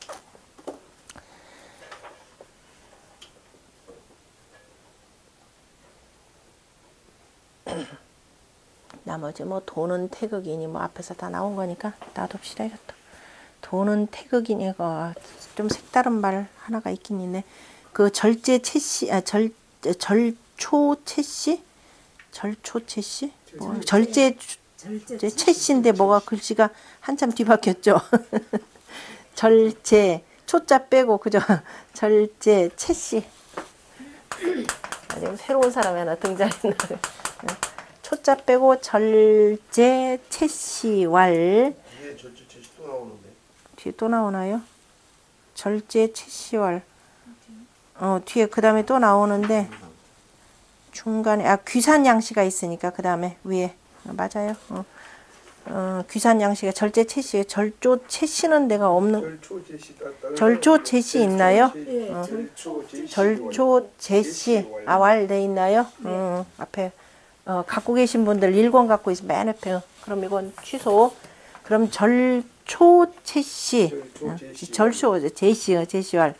나머지 뭐 돈은 태극이니 뭐 앞에서 다 나온 거니까 놔둡시다 이것도. 돈은 태극이니 좀 색다른 말 하나가 있긴 있네. 그 절제 채씨, 절초 채씨? 뭐 절제 채씨인데 뭐가 글씨가 한참 뒤바뀌었죠. 절제 초자 빼고, 그죠? 절제 채씨. 지금 새로운 사람이 하나 등장했나. 초자 빼고 절제 채씨왈. 뒤에 절제 채씨 또 나오는데. 뒤에 또 나오나요? 절제 채씨왈. 뒤에 그 다음에 또 나오는데 중간에 귀산 양씨가 있으니까 그 다음에 위에 맞아요. 귀산 양씨가 절제 채씨, 절조 채씨는 내가 없는. 절조 채씨 있나요? 절조 채씨 왈 돼 있나요? 앞에 갖고 계신 분들 1권 갖고 있으면 맨 앞에. 그럼 이건 취소. 그럼 절초 채씨, 절초 제시왈.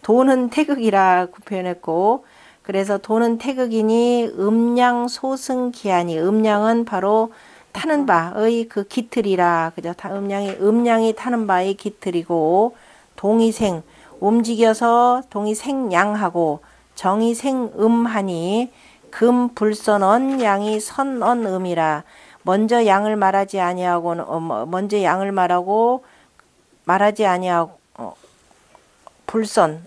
돈은 태극이라 표현했고, 그래서 돈은 태극이니 음양 소승기하니, 음양은 바로 타는 바의 그 기틀이라, 그죠? 음양이 타는 바의 기틀이고, 동이생 움직여서 동이생양하고 정이생음하니 금불선언 양이 선언음이라. 먼저 양을 말하지 아니하고 먼저 양을 말하지 아니하고 불선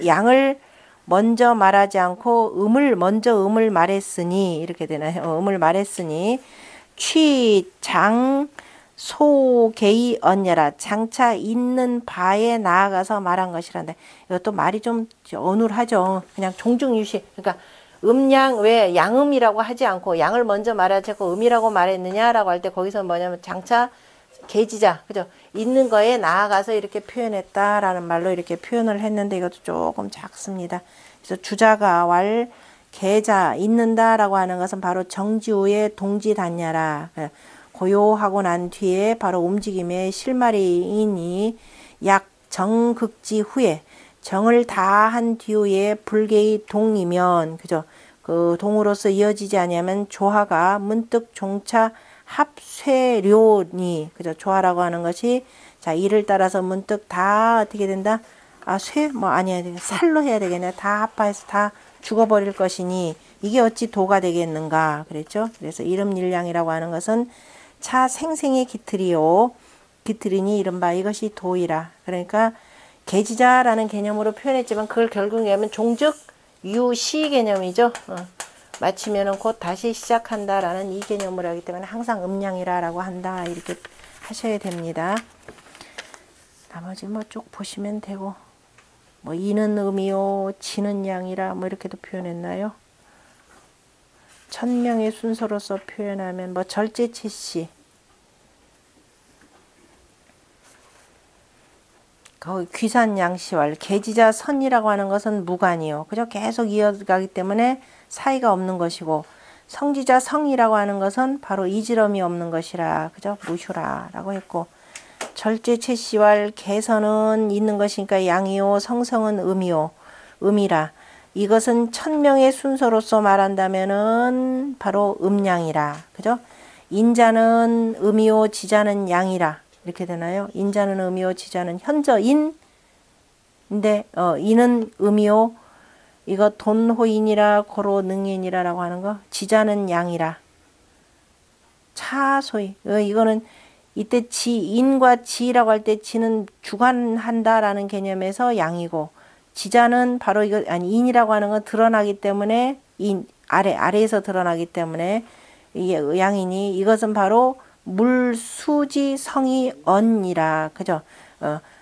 양을 먼저 말하지 않고 먼저 음을 말했으니 이렇게 되나요? 음을 말했으니 취장 소개의 언여라. 장차 있는 바에 나아가서 말한 것이란데, 이것도 말이 좀 어눌하죠. 그냥 종중유시. 그러니까 음양, 왜 양음이라고 하지 않고 양을 먼저 말하지 않고 음이라고 말했느냐라고 할 때 거기서 뭐냐면 장차 계지자, 그죠? 있는 거에 나아가서 이렇게 표현했다라는 말로 이렇게 표현을 했는데 이것도 조금 작습니다. 그래서 주자가 왈 계자 있는다라고 하는 것은 바로 정지우의 동지단야라. 고요하고 난 뒤에 바로 움직임의 실마리이니 약 정극지 후에 정을 다한 뒤에 불개의 동이면 그죠? 그 동으로서 이어지지 아니하면 조화가 문득 종차 합쇠료니 그죠? 조화라고 하는 것이 자 이를 따라서 문득 다 어떻게 된다? 쇠 뭐 아니야 살로 해야 되겠네. 다 합하여서 다 죽어버릴 것이니 이게 어찌 도가 되겠는가 그랬죠? 그래서 이름일량이라고 하는 것은 차 생생의 기틀이요. 기틀이니 이른바 이것이 도이라. 그러니까 계지자라는 개념으로 표현했지만 그걸 결국 얘기하면 종즉 유시 개념이죠. 마치면은 곧 다시 시작한다라는 이 개념으로 하기 때문에 항상 음량이라라고 한다 이렇게 하셔야 됩니다. 나머지 뭐 쭉 보시면 되고 뭐 이는 음이요 지는 양이라 뭐 이렇게도 표현했나요? 천명의 순서로서 표현하면 뭐 절제치시 거기 귀산양시왈 계지자 선이라고 하는 것은 무관이요. 그죠? 계속 이어가기 때문에 사이가 없는 것이고 성지자 성이라고 하는 것은 바로 이지럼이 없는 것이라 그죠? 무휴라라고 했고 절제체시왈 개선은 있는 것이니까 양이요 성성은 음이요 음이라 이것은 천명의 순서로서 말한다면은 바로 음양이라 그죠? 인자는 음이요 지자는 양이라 이렇게 되나요? 인자는 음이요 지자는 현저인 인데 이는 음이요 이거 돈호인이라 고로 능인이라라고 하는 거 지자는 양이라 차소이 이거는 이때 지인과 지라고 할 때 지는 주관한다라는 개념에서 양이고 지자는 바로 이거 아니 인이라고 하는 건 드러나기 때문에 인 아래에서 드러나기 때문에 이게 양이니 이것은 바로 물수지 성이 언이라 그죠?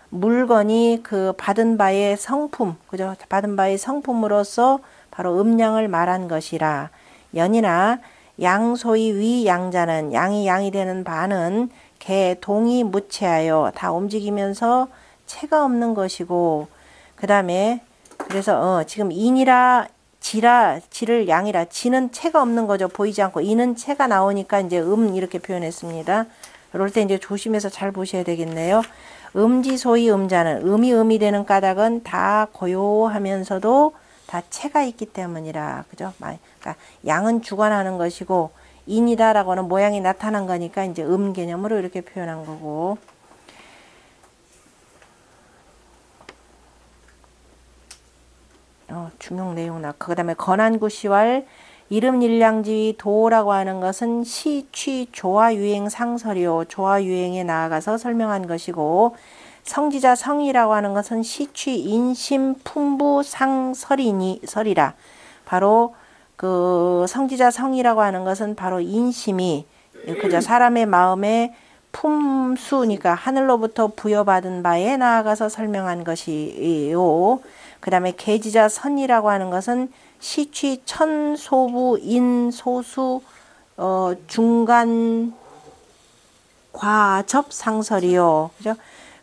물건이 그 받은 바의 성품 그죠? 받은 바의 성품으로서 바로 음양을 말한 것이라 연이나 양소의 위 양자는 양이 되는 바는 개 동이 무체하여 다 움직이면서 체가 없는 것이고 그 다음에 그래서 지금 인이라 지를 양이라 지는 체가 없는 거죠. 보이지 않고 이는 체가 나오니까 이제 이렇게 표현했습니다. 이럴 때 이제 조심해서 잘 보셔야 되겠네요. 음지소의 음자는 음이 되는 까닭은 다 고요하면서도 다 체가 있기 때문이라 그죠? 그러니까 양은 주관하는 것이고 인이다라고 하는 모양이 나타난 거니까 이제 개념으로 이렇게 표현한 거고 중용 내용 그 다음에 건안구시왈 이름일량지 도라고 하는 것은 시, 취, 조화, 유행, 상설이요. 조화, 유행에 나아가서 설명한 것이고 성지자 성이라고 하는 것은 시, 취, 인심, 풍부, 설이라. 바로 그 성지자 성이라고 하는 것은 바로 인심이 그죠? 사람의 마음에 품수니까 하늘로부터 부여받은 바에 나아가서 설명한 것이요. 그 다음에 계지자 선이라고 하는 것은 시취 천소부 인소수 중간 과접 상설이요. 그죠?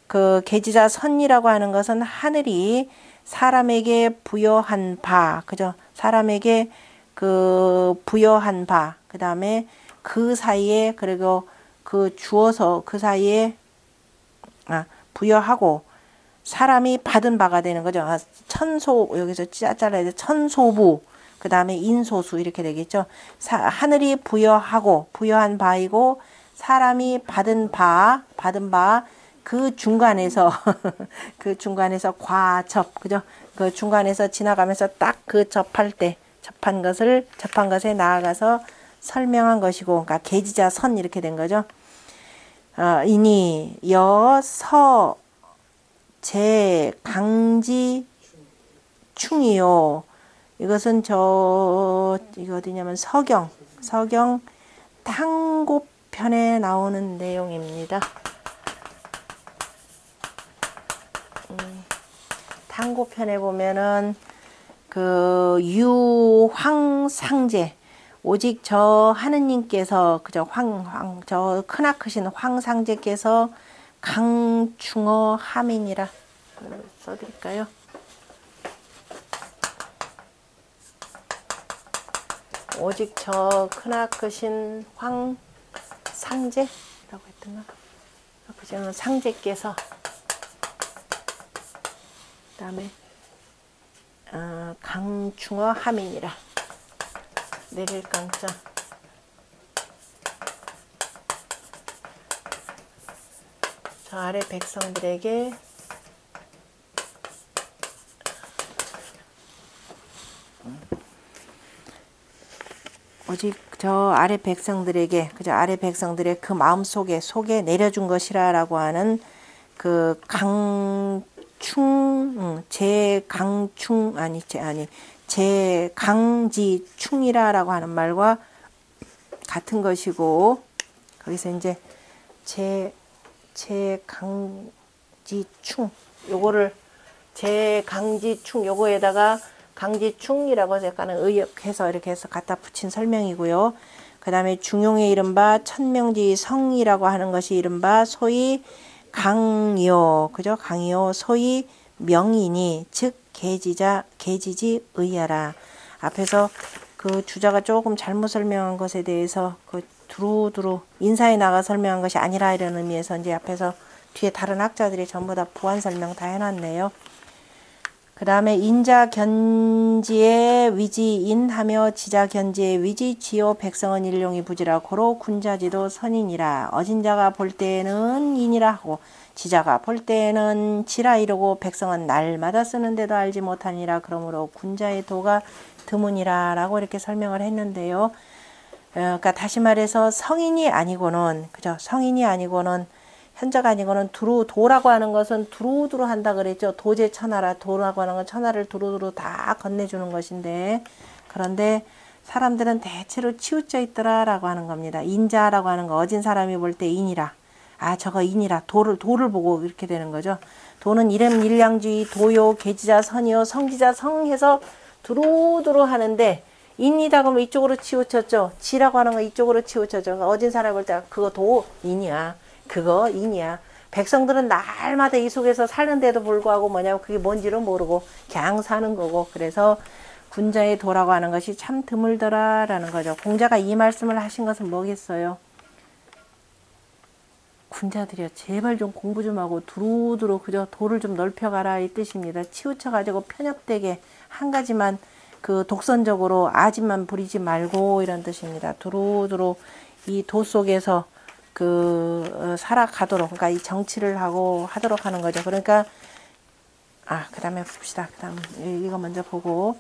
그 계지자 선이라고 하는 것은 하늘이 사람에게 부여한 바, 그죠? 사람에게 그 부여한 바, 그 다음에 그 사이에 그리고 그 주어서 그 사이에 부여하고 사람이 받은 바가 되는 거죠. 여기서 잘라야 돼. 천소부, 그 다음에 인소수 이렇게 되겠죠. 하늘이 부여한 바이고 사람이 받은 바 그 중간에서 그 중간에서 과접 그죠? 그 중간에서 지나가면서 딱 그 접한 것에 나아가서 설명한 것이고, 그러니까 계지자 선 이렇게 된 거죠. 이니 여서 제 강지 충이요. 이것은 이거 어디냐면 서경 탕고편에 나오는 내용입니다. 탕고편에 보면은 그 유황상제 오직 저 하느님께서 그저 저 크나크신 황상제께서 강충어 하민이라 써드릴까요? 오직 저 크나크신 황상제라고 했던가? 그저 상제께서 다음에 강충어 하민이라 내릴 강자. 저 아래 백성들에게 오직 저 아래 백성들에게 그저 아래 백성들의 그 마음 속에 내려준 것이라라고 하는 그 제강지충이라라고 하는 말과 같은 것이고, 거기서 이제 제강지충 요거를 제강지충 요거에다가 강지충이라고 해서 약간은 의역해서 이렇게 해서 갖다 붙인 설명이고요. 그 다음에 중용의 이른바 천명지 성이라고 하는 것이 이른바 소위 강요, 그죠? 강요, 소위 명인이, 즉 계지지 의하라. 앞에서 그 주자가 조금 잘못 설명한 것에 대해서 그 두루두루 인사에 나가 설명한 것이 아니라 이런 의미에서 이제 앞에서 뒤에 다른 학자들이 전부 다 부한 설명 다 해놨네요. 그 다음에 인자 견지의 위지인하며 지자 견지의 위지 지요 백성은 일용이 부지라 고로 군자지도 선인이라. 어진 자가 볼 때는 인이라 하고 지자가 볼 때는 지라 이러고 백성은 날마다 쓰는데도 알지 못하니라. 그러므로 군자의 도가 드문이라 라고 이렇게 설명을 했는데요. 그러니까 다시 말해서 성인이 아니고는, 그죠? 성인이 아니고는, 현자가 아니고는 도라고 하는 것은 두루두루 한다 그랬죠. 도제천하라. 도라고 하는 건 천하를 두루두루 다 건네주는 것인데, 그런데 사람들은 대체로 치우쳐 있더라라고 하는 겁니다. 인자라고 하는 거, 어진 사람이 볼 때 인이라. 아, 저거 인이라. 도를 보고 이렇게 되는 거죠. 도는 이름 일량주의, 도요, 계지자, 선이요, 성지자, 성해서 두루두루 하는데, 인이다 그러면 이쪽으로 치우쳤죠. 지라고 하는 거 이쪽으로 치우쳤죠. 어진 사람 볼 때 그거 도 인이야. 그거 인이야. 백성들은 날마다 이 속에서 사는데도 불구하고 뭐냐면 그게 뭔지를 모르고 그냥 사는 거고, 그래서 군자의 도라고 하는 것이 참 드물더라라는 거죠. 공자가 이 말씀을 하신 것은 뭐겠어요? 군자들이요, 제발 좀 공부 좀 하고 두루두루 그저 도를 좀 넓혀가라 이 뜻입니다. 치우쳐가지고 편협되게 한 가지만 그 독선적으로 아집만 부리지 말고 이런 뜻입니다. 두루두루 이 도 속에서 살아가도록, 그러니까 이 정치를 하고 하도록 하는 거죠. 그러니까 그 다음에 봅시다. 그 다음 이거 먼저 보고,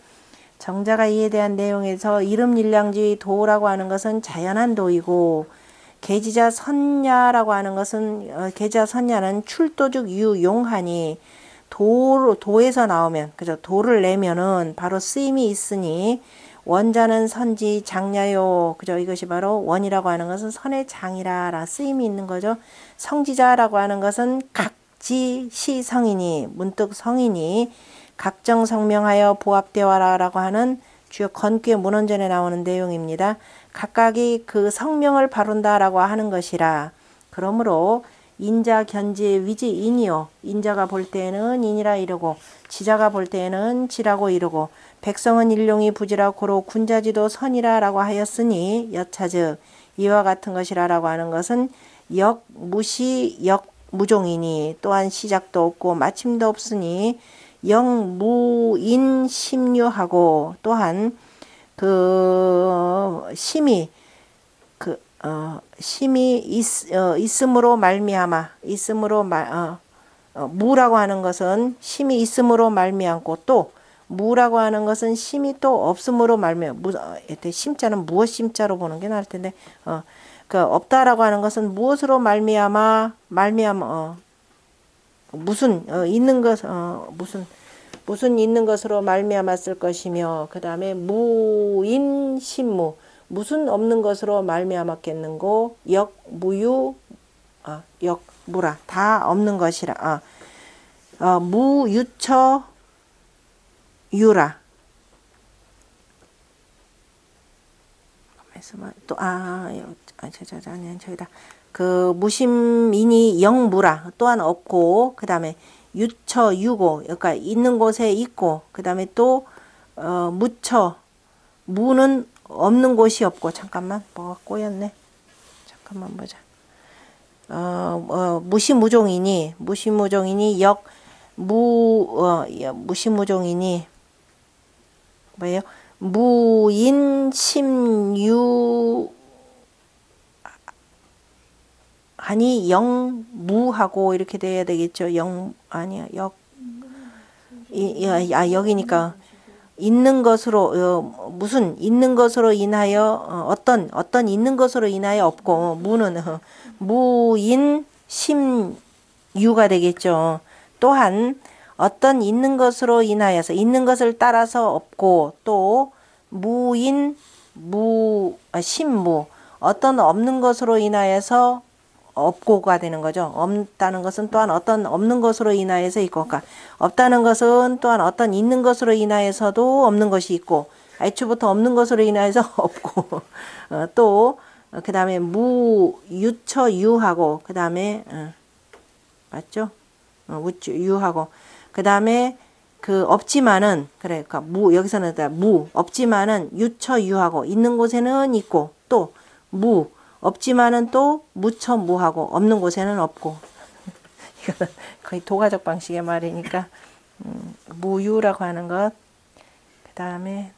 정자가 이에 대한 내용에서 이름 일량지 도라고 하는 것은 자연한 도이고, 계지자 선야라고 하는 것은 계지자 선야는 출도즉 유용하니 도에서 나오면, 그죠? 도를 내면은 바로 쓰임이 있으니 원자는 선지 장야요, 그죠? 이것이 바로 원이라고 하는 것은 선의 장이라 쓰임이 있는 거죠. 성지자라고 하는 것은 각지시 성이니, 문득 성이니 각정 성명하여 보합되어라라고 하는 주요 건규의 문헌전에 나오는 내용입니다. 각각이 그 성명을 바룬다라고 하는 것이라. 그러므로 인자 견지의 위지 인이요, 인자가 볼 때는 인이라 이르고 지자가 볼 때는 지라고 이르고 백성은 일용이 부지라 고로 군자지도 선이라 라고 하였으니, 여차즉 이와 같은 것이라 라고 하는 것은 역무시 역무종이니 또한 시작도 없고 마침도 없으니 역무인 심유하고 또한 그 심이 있음으로 말미암아, 무라고 하는 것은 심이 있음으로 말미암고, 또 무라고 하는 것은 심이 또 없음으로 말미암아. 심자는 무엇 심자로 보는 게 나을 텐데, 그 없다라고 하는 것은 무엇으로 말미암아 무슨 있는 것 무슨 있는 것으로 말미암았을 것이며, 그 다음에 무인 심무, 무슨 없는 것으로 말미암았겠는고, 역무라 다 없는 것이라. 무유처 유라. 또 저기다 그 무심인이 영무라 또한 없고, 그 다음에 유처 유고, 그러니까 있는 곳에 있고, 그 다음에 또 무처 무는 없는 곳이 없고, 잠깐만 뭐가 꼬였네. 잠깐만 보자. 무시무종이니 무시무종이니 뭐예요? 무인심유 하니 영무하고 이렇게 돼야 되겠죠. 영 아니야. 여기니까 있는 것으로 무슨 있는 것으로 인하여 어떤 있는 것으로 인하여 없고 무는 무인심유가 되겠죠. 또한 어떤 있는 것으로 인하여서 있는 것을 따라서 없고 또 심무 어떤 없는 것으로 인하여서 없고가 되는 거죠. 없다는 것은 또한 어떤 없는 것으로 인하여서 있고, 그러니까 없다는 것은 또한 어떤 있는 것으로 인하여서도 없는 것이 있고, 애초부터 없는 것으로 인하여서 없고, 또 그 다음에 무유처유하고, 그 다음에 맞죠? 유하고, 그 다음에 그 없지만은 그래, 그러니까 여기서는 없지만은 유처유하고 있는 곳에는 있고 또 없지만은 또 무처무하고 없는 곳에는 없고 이거는 거의 도가적 방식의 말이니까 무유라고 하는 것. 그 다음에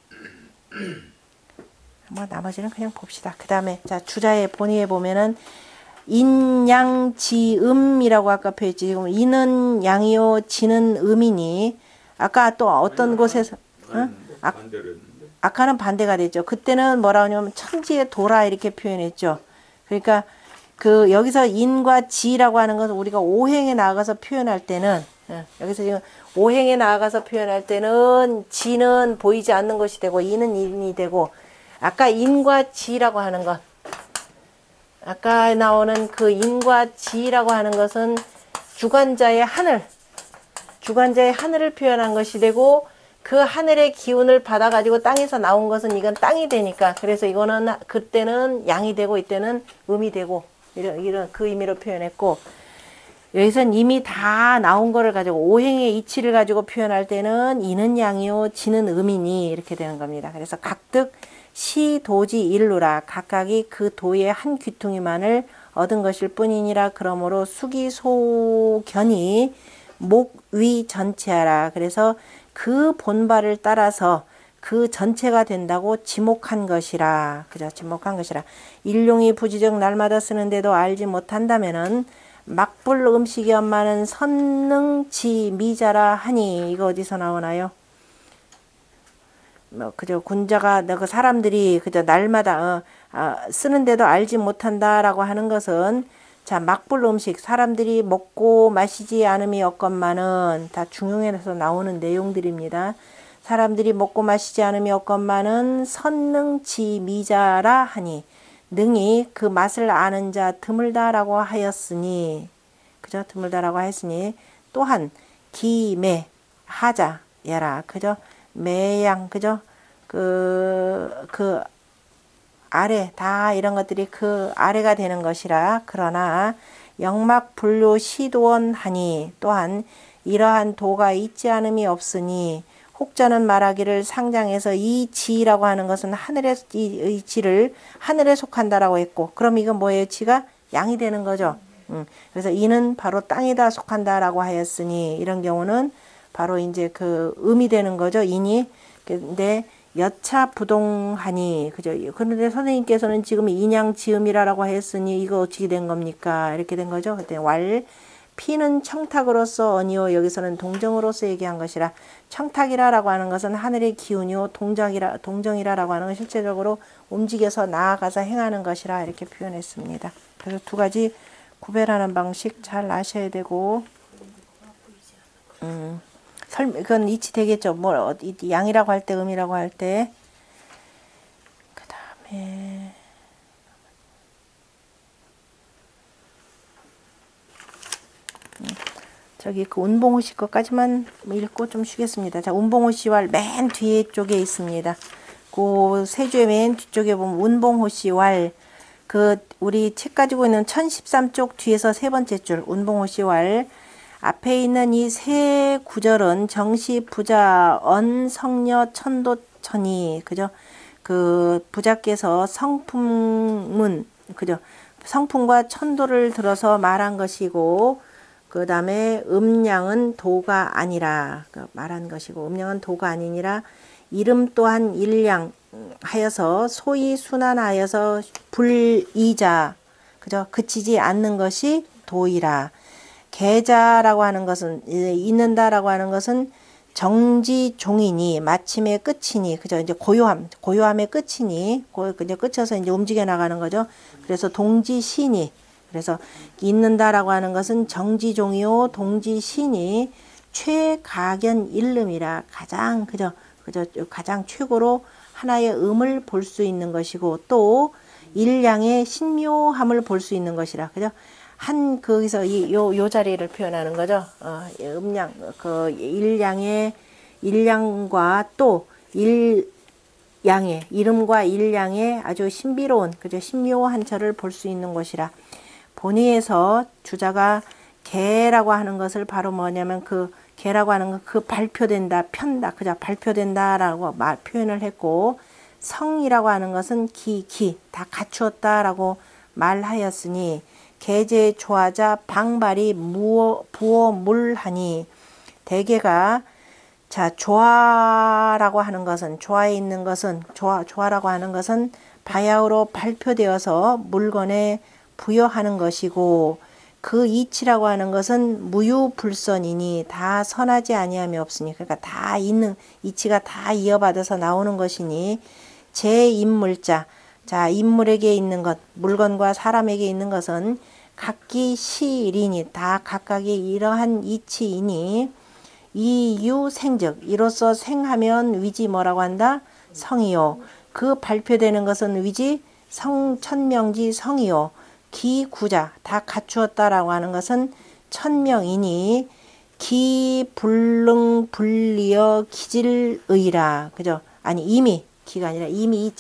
뭐 나머지는 그냥 봅시다. 그 다음에 자 주자의 본의에 보면은 인양지음이라고 아까 표했지. 지금 인은 양이요 지는 음이니 아까 또 어떤 곳에서 아까는 반대가 됐죠. 그때는 뭐라 하냐면 천지의 도라 이렇게 표현했죠. 그러니까 그 여기서 인과 지라고 하는 것은 우리가 오행에 나아가서 표현할 때는 여기서 지금 오행에 나아가서 표현할 때는 지는 보이지 않는 것이 되고 인은 인이 되고 아까 인과 지라고 하는 것 아까 나오는 그 인과 지라고 하는 것은 주관자의 하늘을 표현한 것이 되고 그 하늘의 기운을 받아가지고 땅에서 나온 것은 이건 땅이 되니까 그래서 이거는 그때는 양이 되고 이때는 음이 되고 이런 그 의미로 표현했고 여기선 이미 다 나온 거를 가지고 오행의 이치를 가지고 표현할 때는 이는 양이요 지는 음이니 이렇게 되는 겁니다. 그래서 각득 시도지 일루라 각각이 그 도의 한 귀퉁이만을 얻은 것일 뿐이니라 그러므로 수기소견이 목위 전체하라. 그래서 그 본발을 따라서 그 전체가 된다고 지목한 것이라. 그죠? 지목한 것이라. 일용이 부지적 날마다 쓰는데도 알지 못한다면은 막불 음식이 엄마는 선능지 미자라 하니 이거 어디서 나오나요? 그저 군자가 그 사람들이 그저 날마다 쓰는데도 알지 못한다라고 하는 것은 자 막불 음식 사람들이 먹고 마시지 않음이 없건만은 다 중용에서 나오는 내용들입니다. 사람들이 먹고 마시지 않음이 없건만은 선능지 미자라 하니 능히 그 맛을 아는 자 드물다라고 하였으니 그죠? 드물다라고 하였으니 또한 기매 하자야라 그죠? 매양 그죠? 그 아래 다 이런 것들이 그 아래가 되는 것이라. 그러나 영막 불료 시도원하니 또한 이러한 도가 있지 않음이 없으니 혹자는 말하기를 상장에서 이 지라고 하는 것은 하늘의 이 지를 하늘에 속한다라고 했고 그럼 이건 뭐예요? 지가 양이 되는 거죠. 그래서 이는 바로 땅에다 속한다라고 하였으니 이런 경우는 바로 이제 그 음이 되는 거죠. 인이. 근데 여차 부동하니 그죠? 그런데 선생님께서는 지금 인양지음이라고 했으니 이거 어떻게 된 겁니까? 이렇게 된 거죠. 그때 피는 청탁으로서 아니요 여기서는 동정으로서 얘기한 것이라 청탁이라라고 하는 것은 하늘의 기운이요 동정이라라고 하는 건 실제적으로 움직여서 나아가서 행하는 것이라 이렇게 표현했습니다. 그래서 두 가지 구별하는 방식 잘 아셔야 되고 그건 이치 되겠죠. 뭐 양이라고 할 때 음이라고 할 때 그 다음에 저기 그 운봉호 씨 것까지만 읽고 좀 쉬겠습니다. 자, 운봉호 씨왈 맨 뒤에 쪽에 있습니다. 그 세 주의 맨 뒤쪽에 보면 운봉호 씨왈 그 우리 책 가지고 있는 1013쪽 뒤에서 세 번째 줄 운봉호 씨왈 앞에 있는 이 세 구절은 정시 부자 언 성녀 천도 천이 그죠? 그 부자께서 성품은 그죠? 성품과 천도를 들어서 말한 것이고 그 다음에 음양은 도가 아니라 말한 것이고, 음양은 도가 아니니라 이름 또한 일량 하여서 소위 순환하여서 불이자, 그죠? 그치지 않는 것이 도이라. 계자라고 하는 것은, 있는다라고 하는 것은 정지 종이니 마침의 끝이니, 그죠? 이제 고요함의 끝이니, 이제 끝쳐서 이제 움직여 나가는 거죠. 그래서 동지시니, 그래서 있는다라고 하는 것은 정지종이요 동지시니 최가견 일름이라 가장, 그죠? 가장 최고로 하나의 음을 볼 수 있는 것이고, 또 일량의 신묘함을 볼 수 있는 것이라, 그죠? 거기서 요 자리를 표현하는 거죠. 음량, 일량과 또 이름과 일량의 아주 신비로운, 그죠? 신묘한 처를 볼 수 있는 것이라. 본의에서 주자가 개라고 하는 것을 바로 뭐냐면 개라고 하는 건 발표된다, 편다, 그죠? 발표된다라고 표현을 했고, 성이라고 하는 것은 다 갖추었다라고 말하였으니, 계제 조하자 방발이 부어물하니, 대개가 조화라고 하는 것은, 조화라고 하는 것은 바야흐로 발표되어서 물건에 부여하는 것이고, 그 이치라고 하는 것은 무유불선이니 다 선하지 아니함이 없으니, 그러니까 다 있는 이치가 다 이어받아서 나오는 것이니, 제인물자, 인물에게 있는 것, 물건과 사람에게 있는 것은 각기 시일이니 다 각각의 이러한 이치이니, 이유생즉 이로써 생하면 위지 뭐라고 한다? 성이요. 그 발표되는 것은 위지 천명지 성이요. 기구자 다 갖추었다라고 하는 것은 천명이니, 기불능 불리어 기질의라, 그죠? 아니 기가 아니라 이미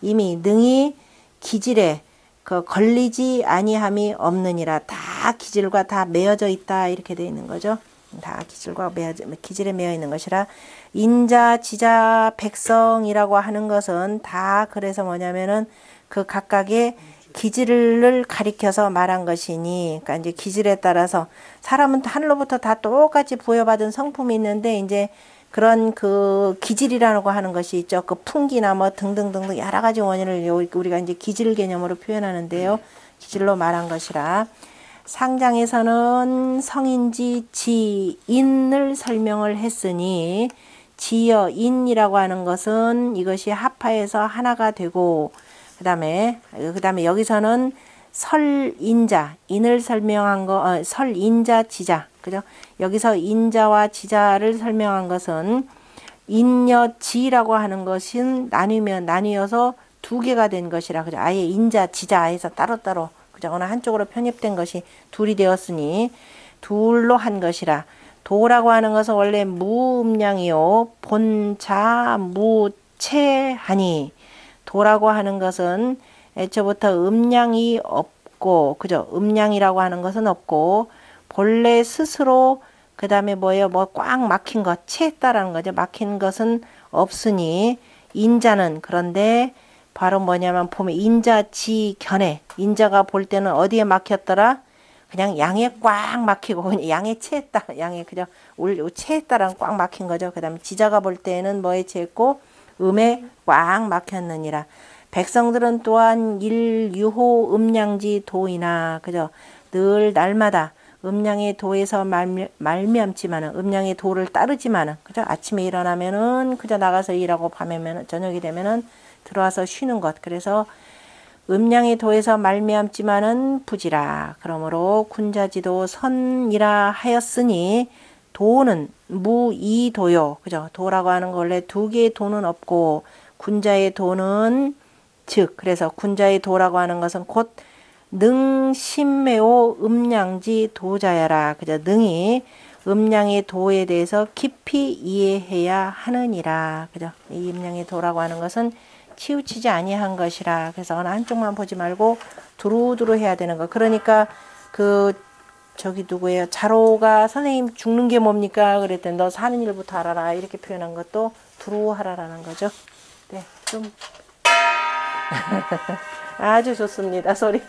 능히 기질에 걸리지 아니함이 없느니라. 다 기질과 다 매어져 있다, 이렇게 되어 있는 거죠. 다 기질에 매여 있는 것이라. 인자, 지자, 백성이라고 하는 것은 다 그래서 뭐냐면은 그 각각의 기질을 가리켜서 말한 것이니, 그러니까 이제 기질에 따라서 사람은 하늘로부터 다 똑같이 부여받은 성품이 있는데, 이제 그런 기질이라고 하는 것이 있죠. 풍기나 뭐 등등등등 여러 가지 원인을 우리가 이제 기질 개념으로 표현하는데요. 기질로 말한 것이라. 상장에서는 성인지 지인을 설명을 했으니, 지여인이라고 하는 것은 이것이 합하여서 하나가 되고, 그 다음에 여기서는 설인자, 인을 설명한 거, 설인자 지자, 그죠? 여기서 인자와 지자를 설명한 것은 인여지라고 하는 것은 나뉘어서 두 개가 된 것이라, 그죠? 아예 인자, 지자에서 따로따로, 그죠? 어느 한쪽으로 편입된 것이 둘이 되었으니 둘로 한 것이라. 도라고 하는 것은 원래 무음량이요 본자 무체하니, 도라고 하는 것은 애초부터 음량이 없고, 그죠? 음량이라고 하는 것은 없고, 본래 스스로 그 다음에 꽉 막힌 것, 채했다라는 거죠. 막힌 것은 없으니, 인자는 그런데 바로 뭐냐면 보면 인자지견해, 인자가 볼 때는 어디에 막혔더라? 그냥 양에 꽉 막히고, 그냥 양에 채했다, 양에 그죠? 채했다라는 꽉 막힌 거죠. 그 다음에 지자가 볼 때는 뭐에 채했고, 음에 꽉 막혔느니라. 백성들은 또한 일유호 음량지 도이나, 그죠? 늘 날마다 음량의 도에서 말미암지만은, 음량의 도를 따르지만은, 그죠? 아침에 일어나면은 그저 나가서 일하고, 밤에면 저녁이 되면은 들어와서 쉬는 것. 그래서 음량의 도에서 말미암지만은 부지라. 그러므로 군자지도 선이라 하였으니, 도는 무이도요, 그죠? 도라고 하는 거 원래 두 개의 도는 없고, 군자의 도는 그래서 군자의 도라고 하는 것은 곧 능심매오 음량지 도자야라, 그죠? 능히 음량의 도에 대해서 깊이 이해해야 하느니라, 그죠? 이 음량의 도라고 하는 것은 치우치지 아니한 것이라. 그래서 어느 한쪽만 보지 말고 두루두루 해야 되는 거. 그러니까 저기 누구예요? 자로가 선생님 죽는 게 뭡니까? 그랬더니 너 사는 일부터 알아라, 이렇게 표현한 것도 두루 하라라는 거죠. 네, 좀 아주 좋습니다, 소리.